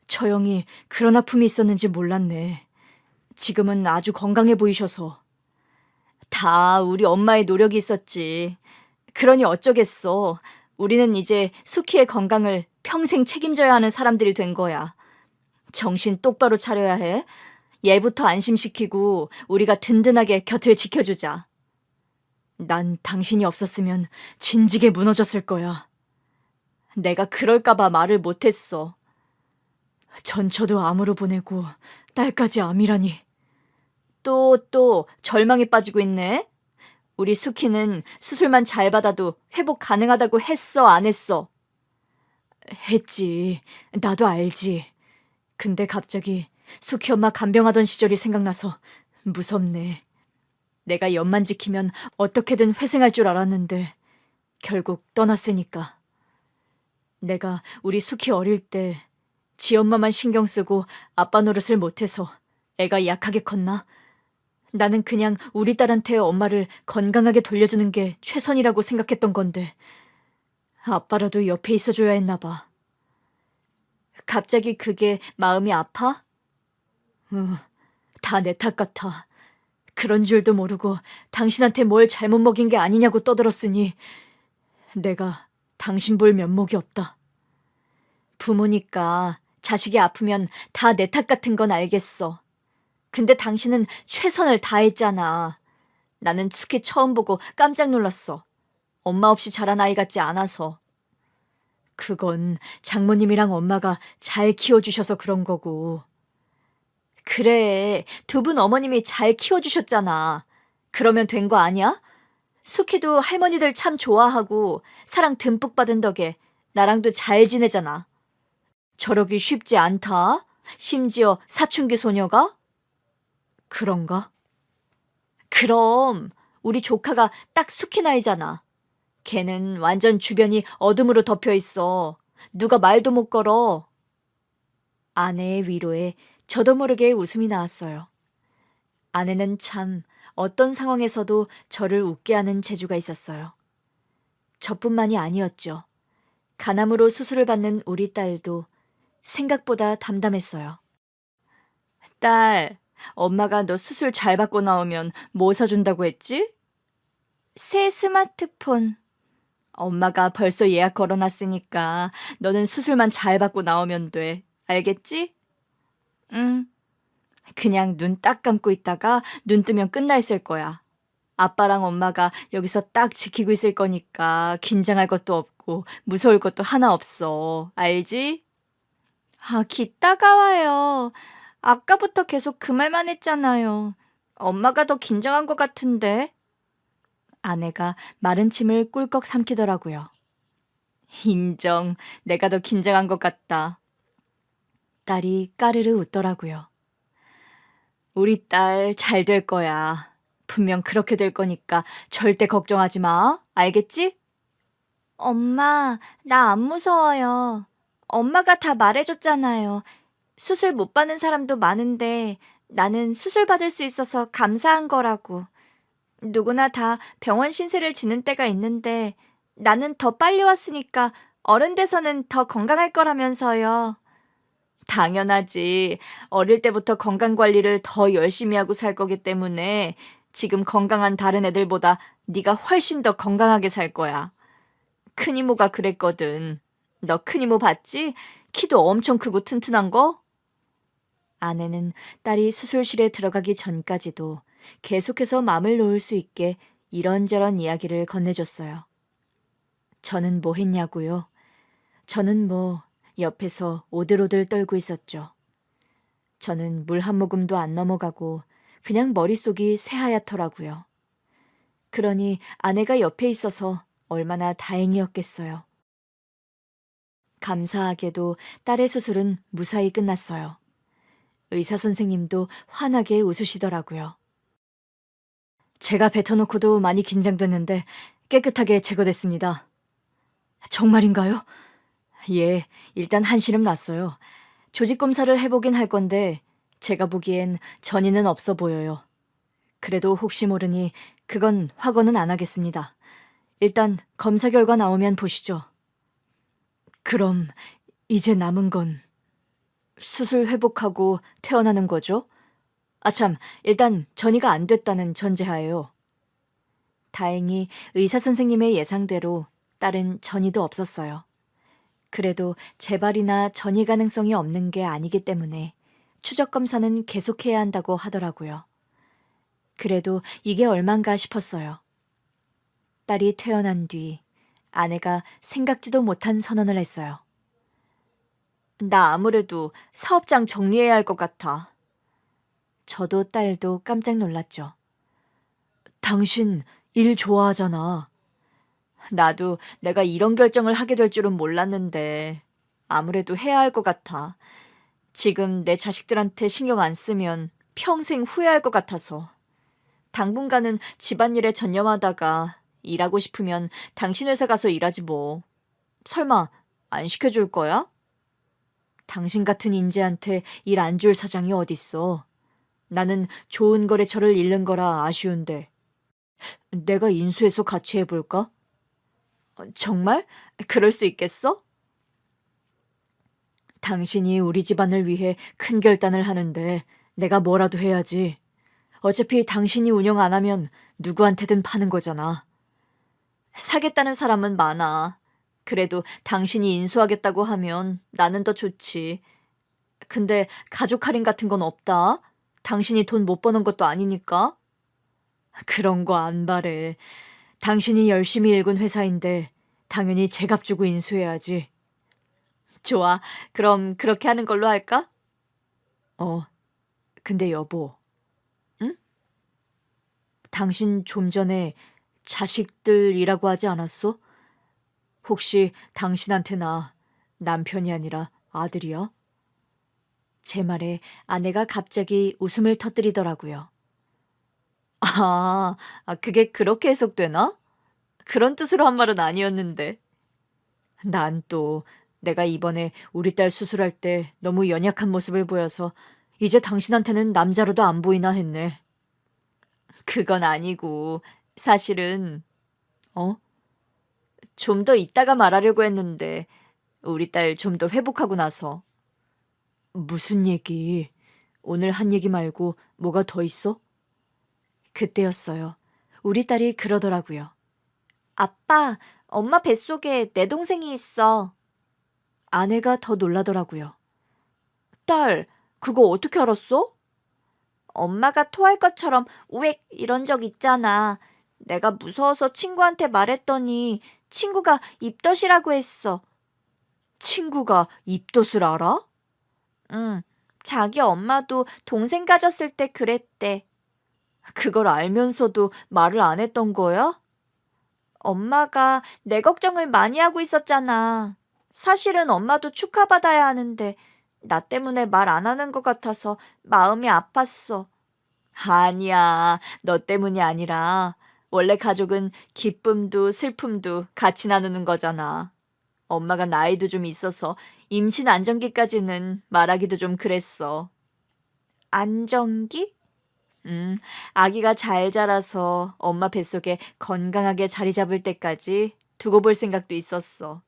저 형이 그런 아픔이 있었는지 몰랐네. 지금은 아주 건강해 보이셔서. 다 우리 엄마의 노력이 있었지. 그러니 어쩌겠어. 우리는 이제 수키의 건강을 평생 책임져야 하는 사람들이 된 거야. 정신 똑바로 차려야 해. 얘부터 안심시키고 우리가 든든하게 곁을 지켜주자. 난 당신이 없었으면 진지게 무너졌을 거야. 내가 그럴까봐 말을 못했어. 전처도 암으로 보내고 딸까지 암이라니. 또 절망에 빠지고 있네. 우리 수키는 수술만 잘 받아도 회복 가능하다고 했어, 안 했어? 했지. 나도 알지. 근데 갑자기 수키 엄마 간병하던 시절이 생각나서 무섭네. 내가 옆만 지키면 어떻게든 회생할 줄 알았는데 결국 떠났으니까. 내가 우리 수키 어릴 때 지 엄마만 신경 쓰고 아빠 노릇을 못해서 애가 약하게 컸나? 나는 그냥 우리 딸한테 엄마를 건강하게 돌려주는 게 최선이라고 생각했던 건데 아빠라도 옆에 있어줘야 했나 봐. 갑자기 그게 마음이 아파? 다 내 탓 같아. 그런 줄도 모르고 당신한테 뭘 잘못 먹인 게 아니냐고 떠들었으니 내가 당신 볼 면목이 없다. 부모니까 자식이 아프면 다 내 탓 같은 건 알겠어. 근데 당신은 최선을 다했잖아. 나는 수키 처음 보고 깜짝 놀랐어. 엄마 없이 자란 아이 같지 않아서. 그건 장모님이랑 엄마가 잘 키워주셔서 그런 거고. 그래, 두 분 어머님이 잘 키워주셨잖아. 그러면 된 거 아니야? 수키도 할머니들 참 좋아하고 사랑 듬뿍 받은 덕에 나랑도 잘 지내잖아. 저러기 쉽지 않다. 심지어 사춘기 소녀가? 그런가? 그럼 우리 조카가 딱 숙희 나이잖아. 걔는 완전 주변이 어둠으로 덮여 있어. 누가 말도 못 걸어. 아내의 위로에 저도 모르게 웃음이 나왔어요. 아내는 참 어떤 상황에서도 저를 웃게 하는 재주가 있었어요. 저뿐만이 아니었죠. 간암으로 수술을 받는 우리 딸도 생각보다 담담했어요. 딸, 엄마가 너 수술 잘 받고 나오면 뭐 사준다고 했지? 새 스마트폰. 엄마가 벌써 예약 걸어놨으니까 너는 수술만 잘 받고 나오면 돼. 알겠지? 응. 그냥 눈 딱 감고 있다가 눈 뜨면 끝나 있을 거야. 아빠랑 엄마가 여기서 딱 지키고 있을 거니까 긴장할 것도 없고 무서울 것도 하나 없어. 알지? 아, 기 따가워요. 아까부터 계속 그 말만 했잖아요. 엄마가 더 긴장한 것 같은데. 아내가 마른 침을 꿀꺽 삼키더라고요. 인정. 내가 더 긴장한 것 같다. 딸이 까르르 웃더라고요. 우리 딸 잘 될 거야. 분명 그렇게 될 거니까 절대 걱정하지 마. 알겠지? 엄마, 나 안 무서워요. 엄마가 다 말해줬잖아요. 수술 못 받는 사람도 많은데 나는 수술 받을 수 있어서 감사한 거라고. 누구나 다 병원 신세를 지는 때가 있는데 나는 더 빨리 왔으니까 어른 돼서는 더 건강할 거라면서요. 당연하지. 어릴 때부터 건강 관리를 더 열심히 하고 살 거기 때문에 지금 건강한 다른 애들보다 네가 훨씬 더 건강하게 살 거야. 큰 이모가 그랬거든. 너 큰 이모 봤지? 키도 엄청 크고 튼튼한 거? 아내는 딸이 수술실에 들어가기 전까지도 계속해서 마음을 놓을 수 있게 이런저런 이야기를 건네줬어요. 저는 뭐 했냐고요? 저는 뭐 옆에서 오들오들 떨고 있었죠. 저는 물 한 모금도 안 넘어가고 그냥 머릿속이 새하얗더라고요. 그러니 아내가 옆에 있어서 얼마나 다행이었겠어요. 감사하게도 딸의 수술은 무사히 끝났어요. 의사 선생님도 환하게 웃으시더라고요. 제가 뱉어놓고도 많이 긴장됐는데 깨끗하게 제거됐습니다. 정말인가요? 예, 일단 한시름 났어요. 조직 검사를 해보긴 할 건데 제가 보기엔 전이는 없어 보여요. 그래도 혹시 모르니 그건 확언은 안 하겠습니다. 일단 검사 결과 나오면 보시죠. 그럼 이제 남은 건 수술 회복하고 퇴원하는 거죠? 아참, 일단 전이가 안 됐다는 전제하에요. 다행히 의사 선생님의 예상대로 딸은 전이도 없었어요. 그래도 재발이나 전이 가능성이 없는 게 아니기 때문에 추적 검사는 계속해야 한다고 하더라고요. 그래도 이게 얼만가 싶었어요. 딸이 퇴원한 뒤 아내가 생각지도 못한 선언을 했어요. 나 아무래도 사업장 정리해야 할 것 같아. 저도 딸도 깜짝 놀랐죠. 당신 일 좋아하잖아. 나도 내가 이런 결정을 하게 될 줄은 몰랐는데 아무래도 해야 할 것 같아. 지금 내 자식들한테 신경 안 쓰면 평생 후회할 것 같아서. 당분간은 집안일에 전념하다가 일하고 싶으면 당신 회사 가서 일하지 뭐. 설마 안 시켜줄 거야? 당신 같은 인재한테 일 안 줄 사장이 어딨어. 나는 좋은 거래처를 잃는 거라 아쉬운데. 내가 인수해서 같이 해볼까? 정말? 그럴 수 있겠어? 당신이 우리 집안을 위해 큰 결단을 하는데 내가 뭐라도 해야지. 어차피 당신이 운영 안 하면 누구한테든 파는 거잖아. 사겠다는 사람은 많아. 그래도 당신이 인수하겠다고 하면 나는 더 좋지. 근데 가족 할인 같은 건 없다. 당신이 돈 못 버는 것도 아니니까. 그런 거 안 바래. 당신이 열심히 일군 회사인데 당연히 제값 주고 인수해야지. 좋아. 그럼 그렇게 하는 걸로 할까? 근데 여보. 응? 당신 좀 전에 자식들이라고 하지 않았어? 혹시 당신한테나 남편이 아니라 아들이야? 제 말에 아내가 갑자기 웃음을 터뜨리더라고요. 그게 그렇게 해석되나? 그런 뜻으로 한 말은 아니었는데. 난 또 내가 이번에 우리 딸 수술할 때 너무 연약한 모습을 보여서 이제 당신한테는 남자로도 안 보이나 했네. 그건 아니고 사실은 어? 좀 더 이따가 말하려고 했는데 우리 딸 좀 더 회복하고 나서. 무슨 얘기? 오늘 한 얘기 말고 뭐가 더 있어? 그때였어요. 우리 딸이 그러더라고요. 아빠, 엄마 뱃속에 내 동생이 있어. 아내가 더 놀라더라고요. 딸, 그거 어떻게 알았어? 엄마가 토할 것처럼 우엑 이런 적 있잖아. 내가 무서워서 친구한테 말했더니 친구가 입덧이라고 했어. 친구가 입덧을 알아? 응, 자기 엄마도 동생 가졌을 때 그랬대. 그걸 알면서도 말을 안 했던 거야? 엄마가 내 걱정을 많이 하고 있었잖아. 사실은 엄마도 축하받아야 하는데 나 때문에 말 안 하는 것 같아서 마음이 아팠어. 아니야, 너 때문이 아니라 원래 가족은 기쁨도 슬픔도 같이 나누는 거잖아. 엄마가 나이도 좀 있어서 임신 안정기까지는 말하기도 좀 그랬어. 안정기? 아기가 잘 자라서 엄마 뱃속에 건강하게 자리 잡을 때까지 두고 볼 생각도 있었어.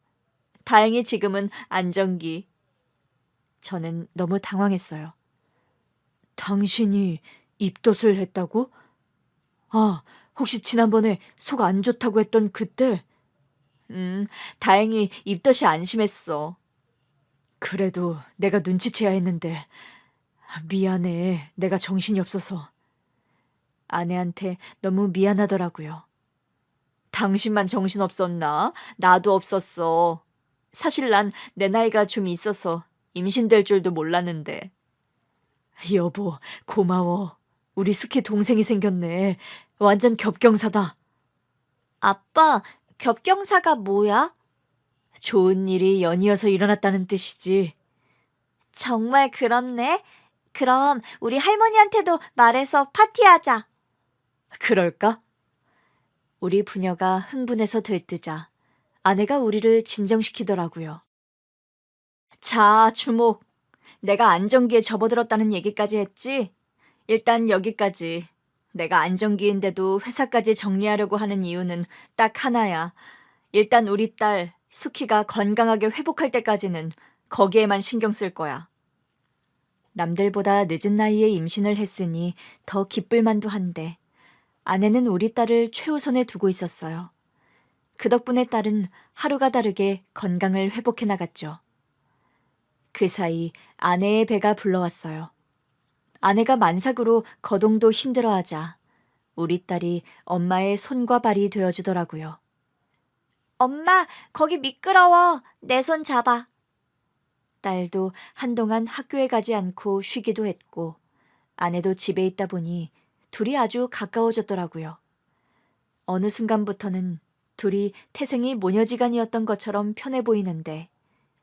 다행히 지금은 안정기. 저는 너무 당황했어요. 당신이 입덧을 했다고? 아, 혹시 지난번에 속 안 좋다고 했던 그때? 다행히 입덧이 안심했어. 그래도 내가 눈치채야 했는데. 미안해. 내가 정신이 없어서. 아내한테 너무 미안하더라고요. 당신만 정신없었나? 나도 없었어. 사실 난 내 나이가 좀 있어서 임신될 줄도 몰랐는데. 여보, 고마워. 우리 숙희 동생이 생겼네. 완전 겹경사다. 아빠, 겹경사가 뭐야? 좋은 일이 연이어서 일어났다는 뜻이지. 정말 그렇네. 그럼 우리 할머니한테도 말해서 파티하자. 그럴까? 우리 부녀가 흥분해서 들뜨자 아내가 우리를 진정시키더라고요. 자, 주목. 내가 안정기에 접어들었다는 얘기까지 했지? 일단 여기까지. 내가 안정기인데도 회사까지 정리하려고 하는 이유는 딱 하나야. 일단 우리 딸 수키가 건강하게 회복할 때까지는 거기에만 신경 쓸 거야. 남들보다 늦은 나이에 임신을 했으니 더 기쁠 만도 한데 아내는 우리 딸을 최우선에 두고 있었어요. 그 덕분에 딸은 하루가 다르게 건강을 회복해 나갔죠. 그 사이 아내의 배가 불러왔어요. 아내가 만삭으로 거동도 힘들어하자 우리 딸이 엄마의 손과 발이 되어주더라고요. 엄마, 거기 미끄러워. 내 손 잡아. 딸도 한동안 학교에 가지 않고 쉬기도 했고 아내도 집에 있다 보니 둘이 아주 가까워졌더라고요. 어느 순간부터는 둘이 태생이 모녀지간이었던 것처럼 편해 보이는데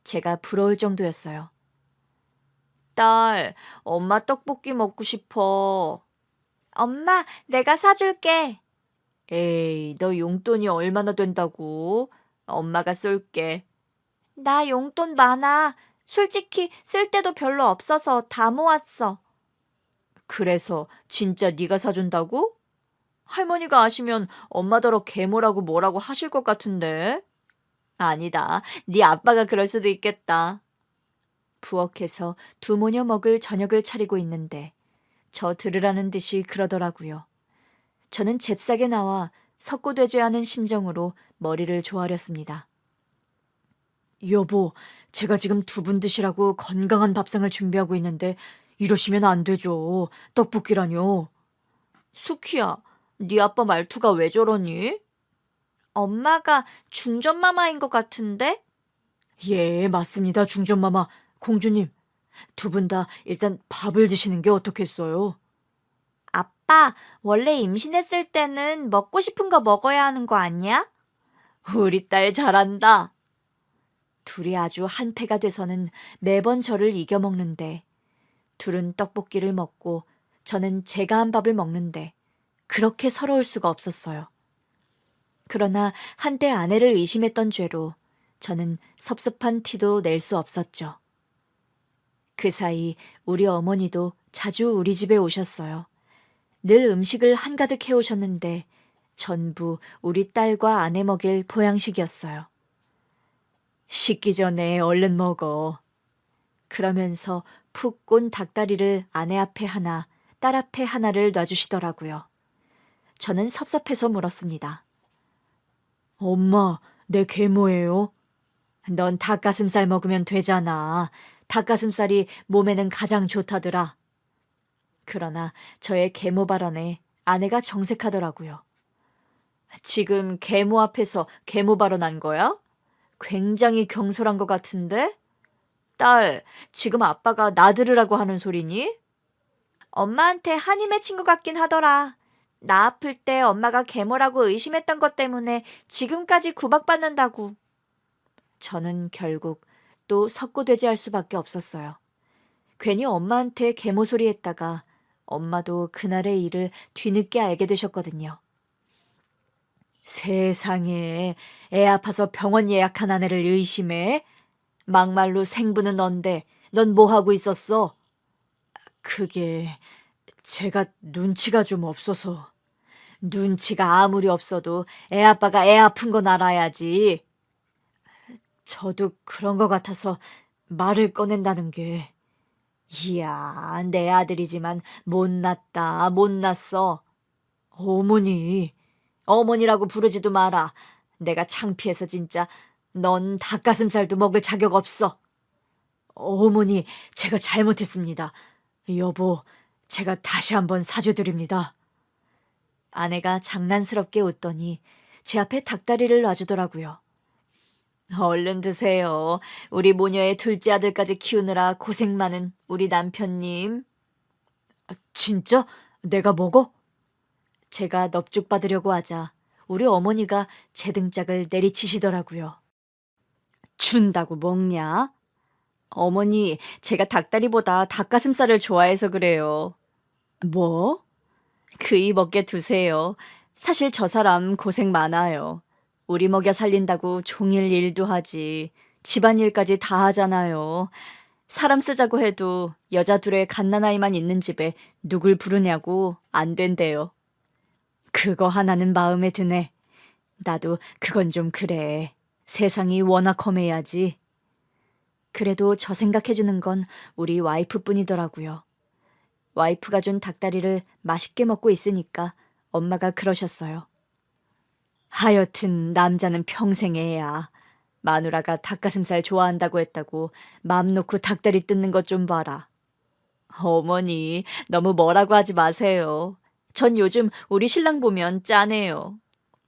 제가 부러울 정도였어요. 딸, 엄마 떡볶이 먹고 싶어. 엄마, 내가 사줄게. 에이, 너 용돈이 얼마나 된다고? 엄마가 쏠게. 나 용돈 많아. 솔직히 쓸 데도 별로 없어서 다 모았어. 그래서 진짜 네가 사준다고? 할머니가 아시면 엄마더러 계모라고 뭐라고 하실 것 같은데. 아니다. 네 아빠가 그럴 수도 있겠다. 부엌에서 두 모녀 먹을 저녁을 차리고 있는데 저 들으라는 듯이 그러더라고요. 저는 잽싸게 나와 석고되죄하는 심정으로 머리를 조아렸습니다. 여보, 제가 지금 두 분 드시라고 건강한 밥상을 준비하고 있는데 이러시면 안 되죠. 떡볶이라뇨. 수키야, 네 아빠 말투가 왜 저러니? 엄마가 중전마마인 것 같은데? 예, 맞습니다. 중전마마. 공주님, 두 분 다 일단 밥을 드시는 게 어떻겠어요? 아빠, 원래 임신했을 때는 먹고 싶은 거 먹어야 하는 거 아니야? 우리 딸 잘한다. 둘이 아주 한패가 돼서는 매번 저를 이겨먹는데 둘은 떡볶이를 먹고 저는 제가 한 밥을 먹는데 그렇게 서러울 수가 없었어요. 그러나 한때 아내를 의심했던 죄로 저는 섭섭한 티도 낼 수 없었죠. 그 사이 우리 어머니도 자주 우리 집에 오셨어요. 늘 음식을 한가득 해오셨는데 전부 우리 딸과 아내 먹일 보양식이었어요. 식기 전에 얼른 먹어. 그러면서 푹 꼰 닭다리를 아내 앞에 하나, 딸 앞에 하나를 놔주시더라고요. 저는 섭섭해서 물었습니다. 엄마, 내 계모예요? 넌 닭가슴살 먹으면 되잖아. 닭가슴살이 몸에는 가장 좋다더라. 그러나 저의 계모 발언에 아내가 정색하더라고요. 지금 계모 앞에서 계모 발언한 거야? 굉장히 경솔한 것 같은데? 딸, 지금 아빠가 나 들으라고 하는 소리니? 엄마한테 한이 맺힌 것 같긴 하더라. 나 아플 때 엄마가 계모라고 의심했던 것 때문에 지금까지 구박받는다고. 저는 결국 또 석고되지 할 수밖에 없었어요. 괜히 엄마한테 계모 소리 했다가 엄마도 그날의 일을 뒤늦게 알게 되셨거든요. 세상에, 애 아파서 병원 예약한 아내를 의심해? 막말로 생부는 넌데 넌 뭐 하고 있었어? 그게 제가 눈치가 좀 없어서. 눈치가 아무리 없어도 애 아빠가 애 아픈 건 알아야지. 저도 그런 것 같아서 말을 꺼낸다는 게. 이야, 내 아들이지만 못났다, 못났어. 어머니, 어머니라고 부르지도 마라. 내가 창피해서 진짜 넌 닭가슴살도 먹을 자격 없어. 어머니, 제가 잘못했습니다. 여보, 제가 다시 한번 사죄드립니다. 아내가 장난스럽게 웃더니 제 앞에 닭다리를 놔주더라고요. 얼른 드세요. 우리 모녀의 둘째 아들까지 키우느라 고생 많은 우리 남편님. 진짜? 내가 먹어? 제가 넙죽 받으려고 하자 우리 어머니가 제 등짝을 내리치시더라고요. 준다고 먹냐? 어머니, 제가 닭다리보다 닭가슴살을 좋아해서 그래요. 뭐? 그이 먹게 두세요. 사실 저 사람 고생 많아요. 우리 먹여 살린다고 종일 일도 하지. 집안일까지 다 하잖아요. 사람 쓰자고 해도 여자 둘의 갓난아이만 있는 집에 누굴 부르냐고 안 된대요. 그거 하나는 마음에 드네. 나도 그건 좀 그래. 세상이 워낙 험해야지. 그래도 저 생각해주는 건 우리 와이프뿐이더라고요. 와이프가 준 닭다리를 맛있게 먹고 있으니까 엄마가 그러셨어요. 하여튼 남자는 평생 애야. 마누라가 닭가슴살 좋아한다고 했다고 맘 놓고 닭다리 뜯는 것 좀 봐라. 어머니, 너무 뭐라고 하지 마세요. 전 요즘 우리 신랑 보면 짠해요.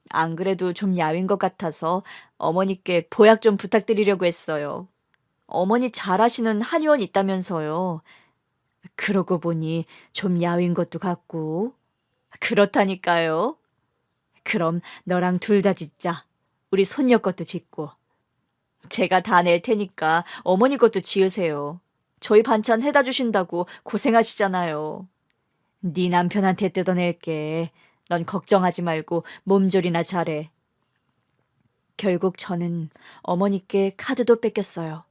안 그래도 좀 야윈 것 같아서 어머니께 보약 좀 부탁드리려고 했어요. 어머니 잘하시는 한의원 있다면서요. 그러고 보니 좀 야윈 것도 같고. 그렇다니까요. 그럼 너랑 둘 다 짓자. 우리 손녀 것도 짓고. 제가 다 낼 테니까 어머니 것도 지으세요. 저희 반찬 해다 주신다고 고생하시잖아요. 네 남편한테 뜯어낼게. 넌 걱정하지 말고 몸조리나 잘해. 결국 저는 어머니께 카드도 뺏겼어요.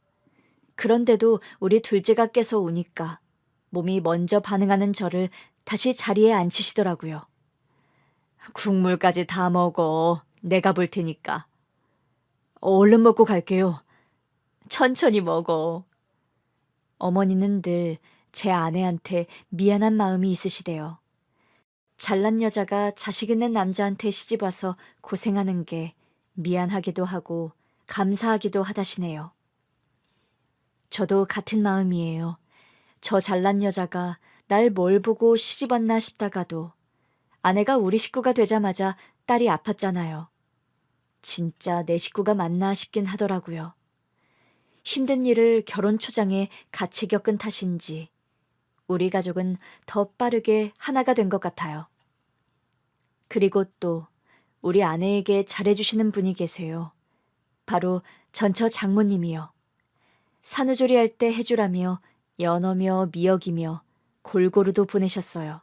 그런데도 우리 둘째가 깨서 우니까 몸이 먼저 반응하는 저를 다시 자리에 앉히시더라고요. 국물까지 다 먹어. 내가 볼 테니까. 얼른 먹고 갈게요. 천천히 먹어. 어머니는 늘 제 아내한테 미안한 마음이 있으시대요. 잘난 여자가 자식 있는 남자한테 시집와서 고생하는 게 미안하기도 하고 감사하기도 하다시네요. 저도 같은 마음이에요. 저 잘난 여자가 날 뭘 보고 시집왔나 싶다가도 아내가 우리 식구가 되자마자 딸이 아팠잖아요. 진짜 내 식구가 맞나 싶긴 하더라고요. 힘든 일을 결혼 초장에 같이 겪은 탓인지 우리 가족은 더 빠르게 하나가 된 것 같아요. 그리고 또 우리 아내에게 잘해주시는 분이 계세요. 바로 전처 장모님이요. 산후조리 할 때 해주라며 연어며 미역이며 골고루도 보내셨어요.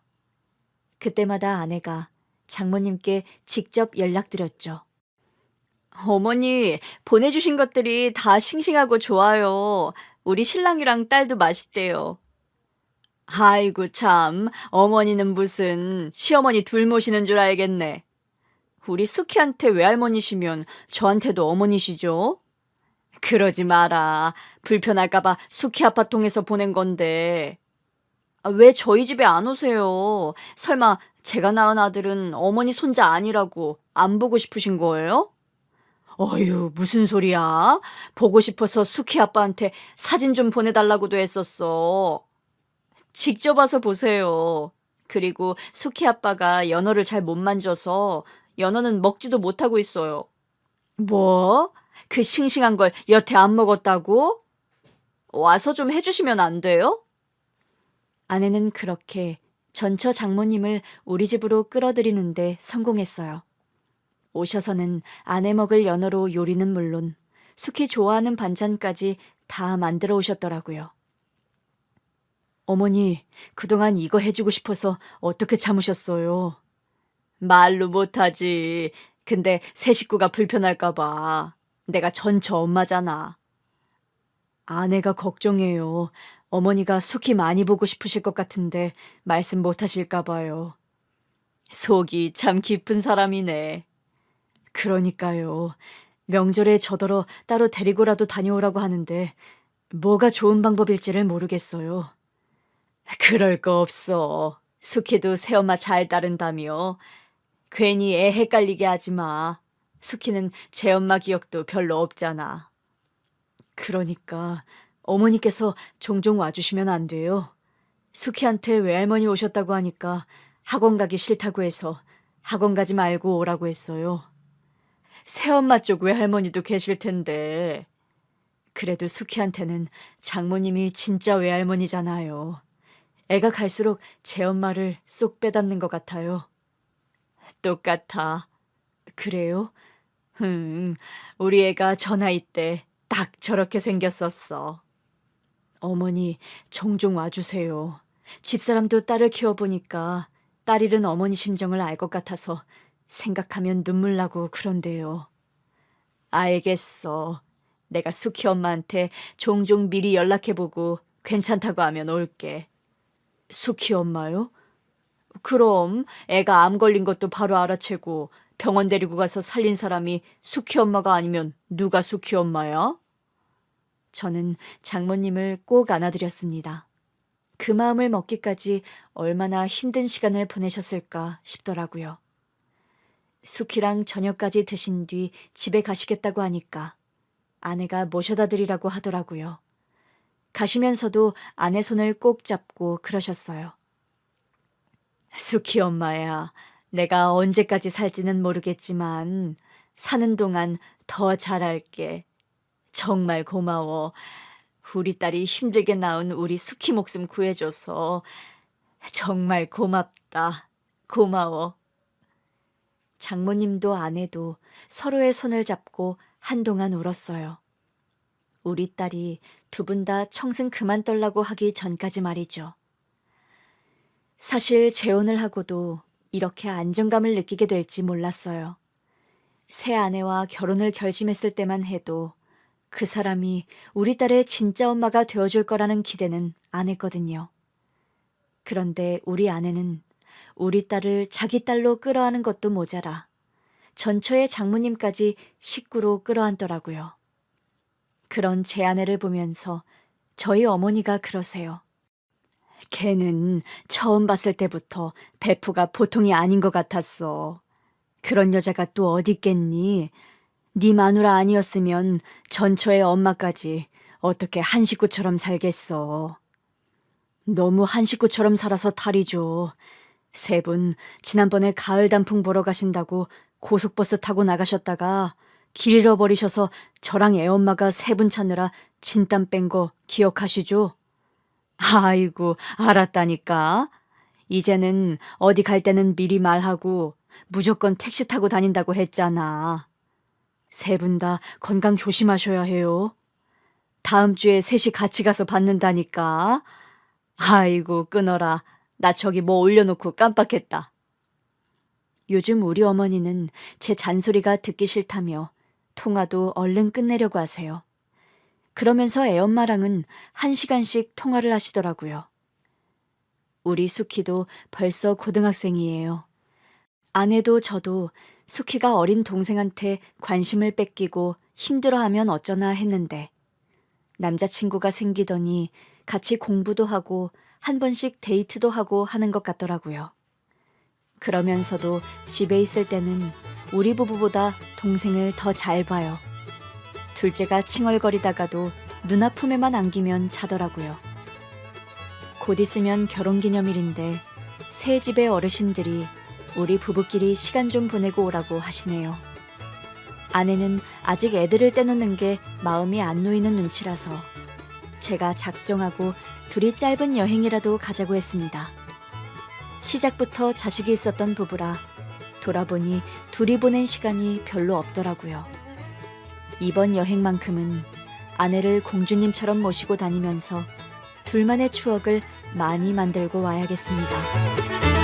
그때마다 아내가 장모님께 직접 연락드렸죠. 어머니, 보내주신 것들이 다 싱싱하고 좋아요. 우리 신랑이랑 딸도 맛있대요. 아이고 참, 어머니는 무슨 시어머니 둘 모시는 줄 알겠네. 우리 수키한테 외할머니시면 저한테도 어머니시죠? 그러지 마라. 불편할까봐 수키 아빠 통해서 보낸 건데. 왜 저희 집에 안 오세요? 설마 제가 낳은 아들은 어머니 손자 아니라고 안 보고 싶으신 거예요? 어휴, 무슨 소리야? 보고 싶어서 수키 아빠한테 사진 좀 보내달라고도 했었어. 직접 와서 보세요. 그리고 수키 아빠가 연어를 잘 못 만져서 연어는 먹지도 못하고 있어요. 뭐? 그 싱싱한 걸 여태 안 먹었다고? 와서 좀 해주시면 안 돼요? 아내는 그렇게 전처 장모님을 우리 집으로 끌어들이는데 성공했어요. 오셔서는 아내 먹을 연어로 요리는 물론 숙희 좋아하는 반찬까지 다 만들어 오셨더라고요. 어머니, 그동안 이거 해주고 싶어서 어떻게 참으셨어요? 말로 못하지. 근데 새 식구가 불편할까 봐. 내가 전처 엄마잖아. 아내가 걱정해요. 어머니가 숙희 많이 보고 싶으실 것 같은데 말씀 못 하실까 봐요. 속이 참 깊은 사람이네. 그러니까요. 명절에 저더러 따로 데리고라도 다녀오라고 하는데 뭐가 좋은 방법일지를 모르겠어요. 그럴 거 없어. 숙희도 새엄마 잘 따른다며. 괜히 애 헷갈리게 하지 마. 숙희는 제 엄마 기억도 별로 없잖아. 그러니까 어머니께서 종종 와주시면 안 돼요. 숙희한테 외할머니 오셨다고 하니까 학원 가기 싫다고 해서 학원 가지 말고 오라고 했어요. 새엄마 쪽 외할머니도 계실 텐데. 그래도 숙희한테는 장모님이 진짜 외할머니잖아요. 애가 갈수록 제 엄마를 쏙 빼닮는 것 같아요. 똑같아. 그래요? 우리 애가 저 나이 때 딱 저렇게 생겼었어. 어머니, 종종 와주세요. 집사람도 딸을 키워보니까 딸 잃은 어머니 심정을 알 것 같아서 생각하면 눈물 나고 그런데요. 알겠어. 내가 숙희 엄마한테 종종 미리 연락해보고 괜찮다고 하면 올게. 숙희 엄마요? 그럼 애가 암 걸린 것도 바로 알아채고 병원 데리고 가서 살린 사람이 숙희 엄마가 아니면 누가 숙희 엄마야? 저는 장모님을 꼭 안아드렸습니다. 그 마음을 먹기까지 얼마나 힘든 시간을 보내셨을까 싶더라고요. 숙희랑 저녁까지 드신 뒤 집에 가시겠다고 하니까 아내가 모셔다 드리라고 하더라고요. 가시면서도 아내 손을 꼭 잡고 그러셨어요. 숙희 엄마야, 내가 언제까지 살지는 모르겠지만 사는 동안 더 잘할게. 정말 고마워. 우리 딸이 힘들게 낳은 우리 숙희 목숨 구해줘서 정말 고맙다. 고마워. 장모님도 아내도 서로의 손을 잡고 한동안 울었어요. 우리 딸이 두 분 다 청승 그만 떨라고 하기 전까지 말이죠. 사실 재혼을 하고도 이렇게 안정감을 느끼게 될지 몰랐어요. 새 아내와 결혼을 결심했을 때만 해도 그 사람이 우리 딸의 진짜 엄마가 되어줄 거라는 기대는 안 했거든요. 그런데 우리 아내는 우리 딸을 자기 딸로 끌어안은 것도 모자라 전처의 장모님까지 식구로 끌어안더라고요. 그런 제 아내를 보면서 저희 어머니가 그러세요. 걔는 처음 봤을 때부터 배포가 보통이 아닌 것 같았어. 그런 여자가 또 어디 있겠니? 네 마누라 아니었으면 전처의 엄마까지 어떻게 한 식구처럼 살겠어. 너무 한 식구처럼 살아서 탈이죠. 세 분 지난번에 가을 단풍 보러 가신다고 고속버스 타고 나가셨다가 길 잃어버리셔서 저랑 애엄마가 세 분 찾느라 진땀 뺀 거 기억하시죠? 아이고, 알았다니까. 이제는 어디 갈 때는 미리 말하고 무조건 택시 타고 다닌다고 했잖아. 세 분 다 건강 조심하셔야 해요. 다음 주에 셋이 같이 가서 받는다니까. 아이고, 끊어라. 나 저기 뭐 올려놓고 깜빡했다. 요즘 우리 어머니는 제 잔소리가 듣기 싫다며 통화도 얼른 끝내려고 하세요. 그러면서 애엄마랑은 1시간씩 통화를 하시더라고요. 우리 수키도 벌써 고등학생이에요. 아내도 저도 수키가 어린 동생한테 관심을 뺏기고 힘들어하면 어쩌나 했는데 남자친구가 생기더니 같이 공부도 하고 한 번씩 데이트도 하고 하는 것 같더라고요. 그러면서도 집에 있을 때는 우리 부부보다 동생을 더 잘 봐요. 둘째가 칭얼거리다가도 누나 품에만 안기면 자더라고요. 곧 있으면 결혼기념일인데 새 집의 어르신들이 우리 부부끼리 시간 좀 보내고 오라고 하시네요. 아내는 아직 애들을 떼놓는 게 마음이 안 놓이는 눈치라서 제가 작정하고 둘이 짧은 여행이라도 가자고 했습니다. 시작부터 자식이 있었던 부부라 돌아보니 둘이 보낸 시간이 별로 없더라고요. 이번 여행만큼은 아내를 공주님처럼 모시고 다니면서 둘만의 추억을 많이 만들고 와야겠습니다.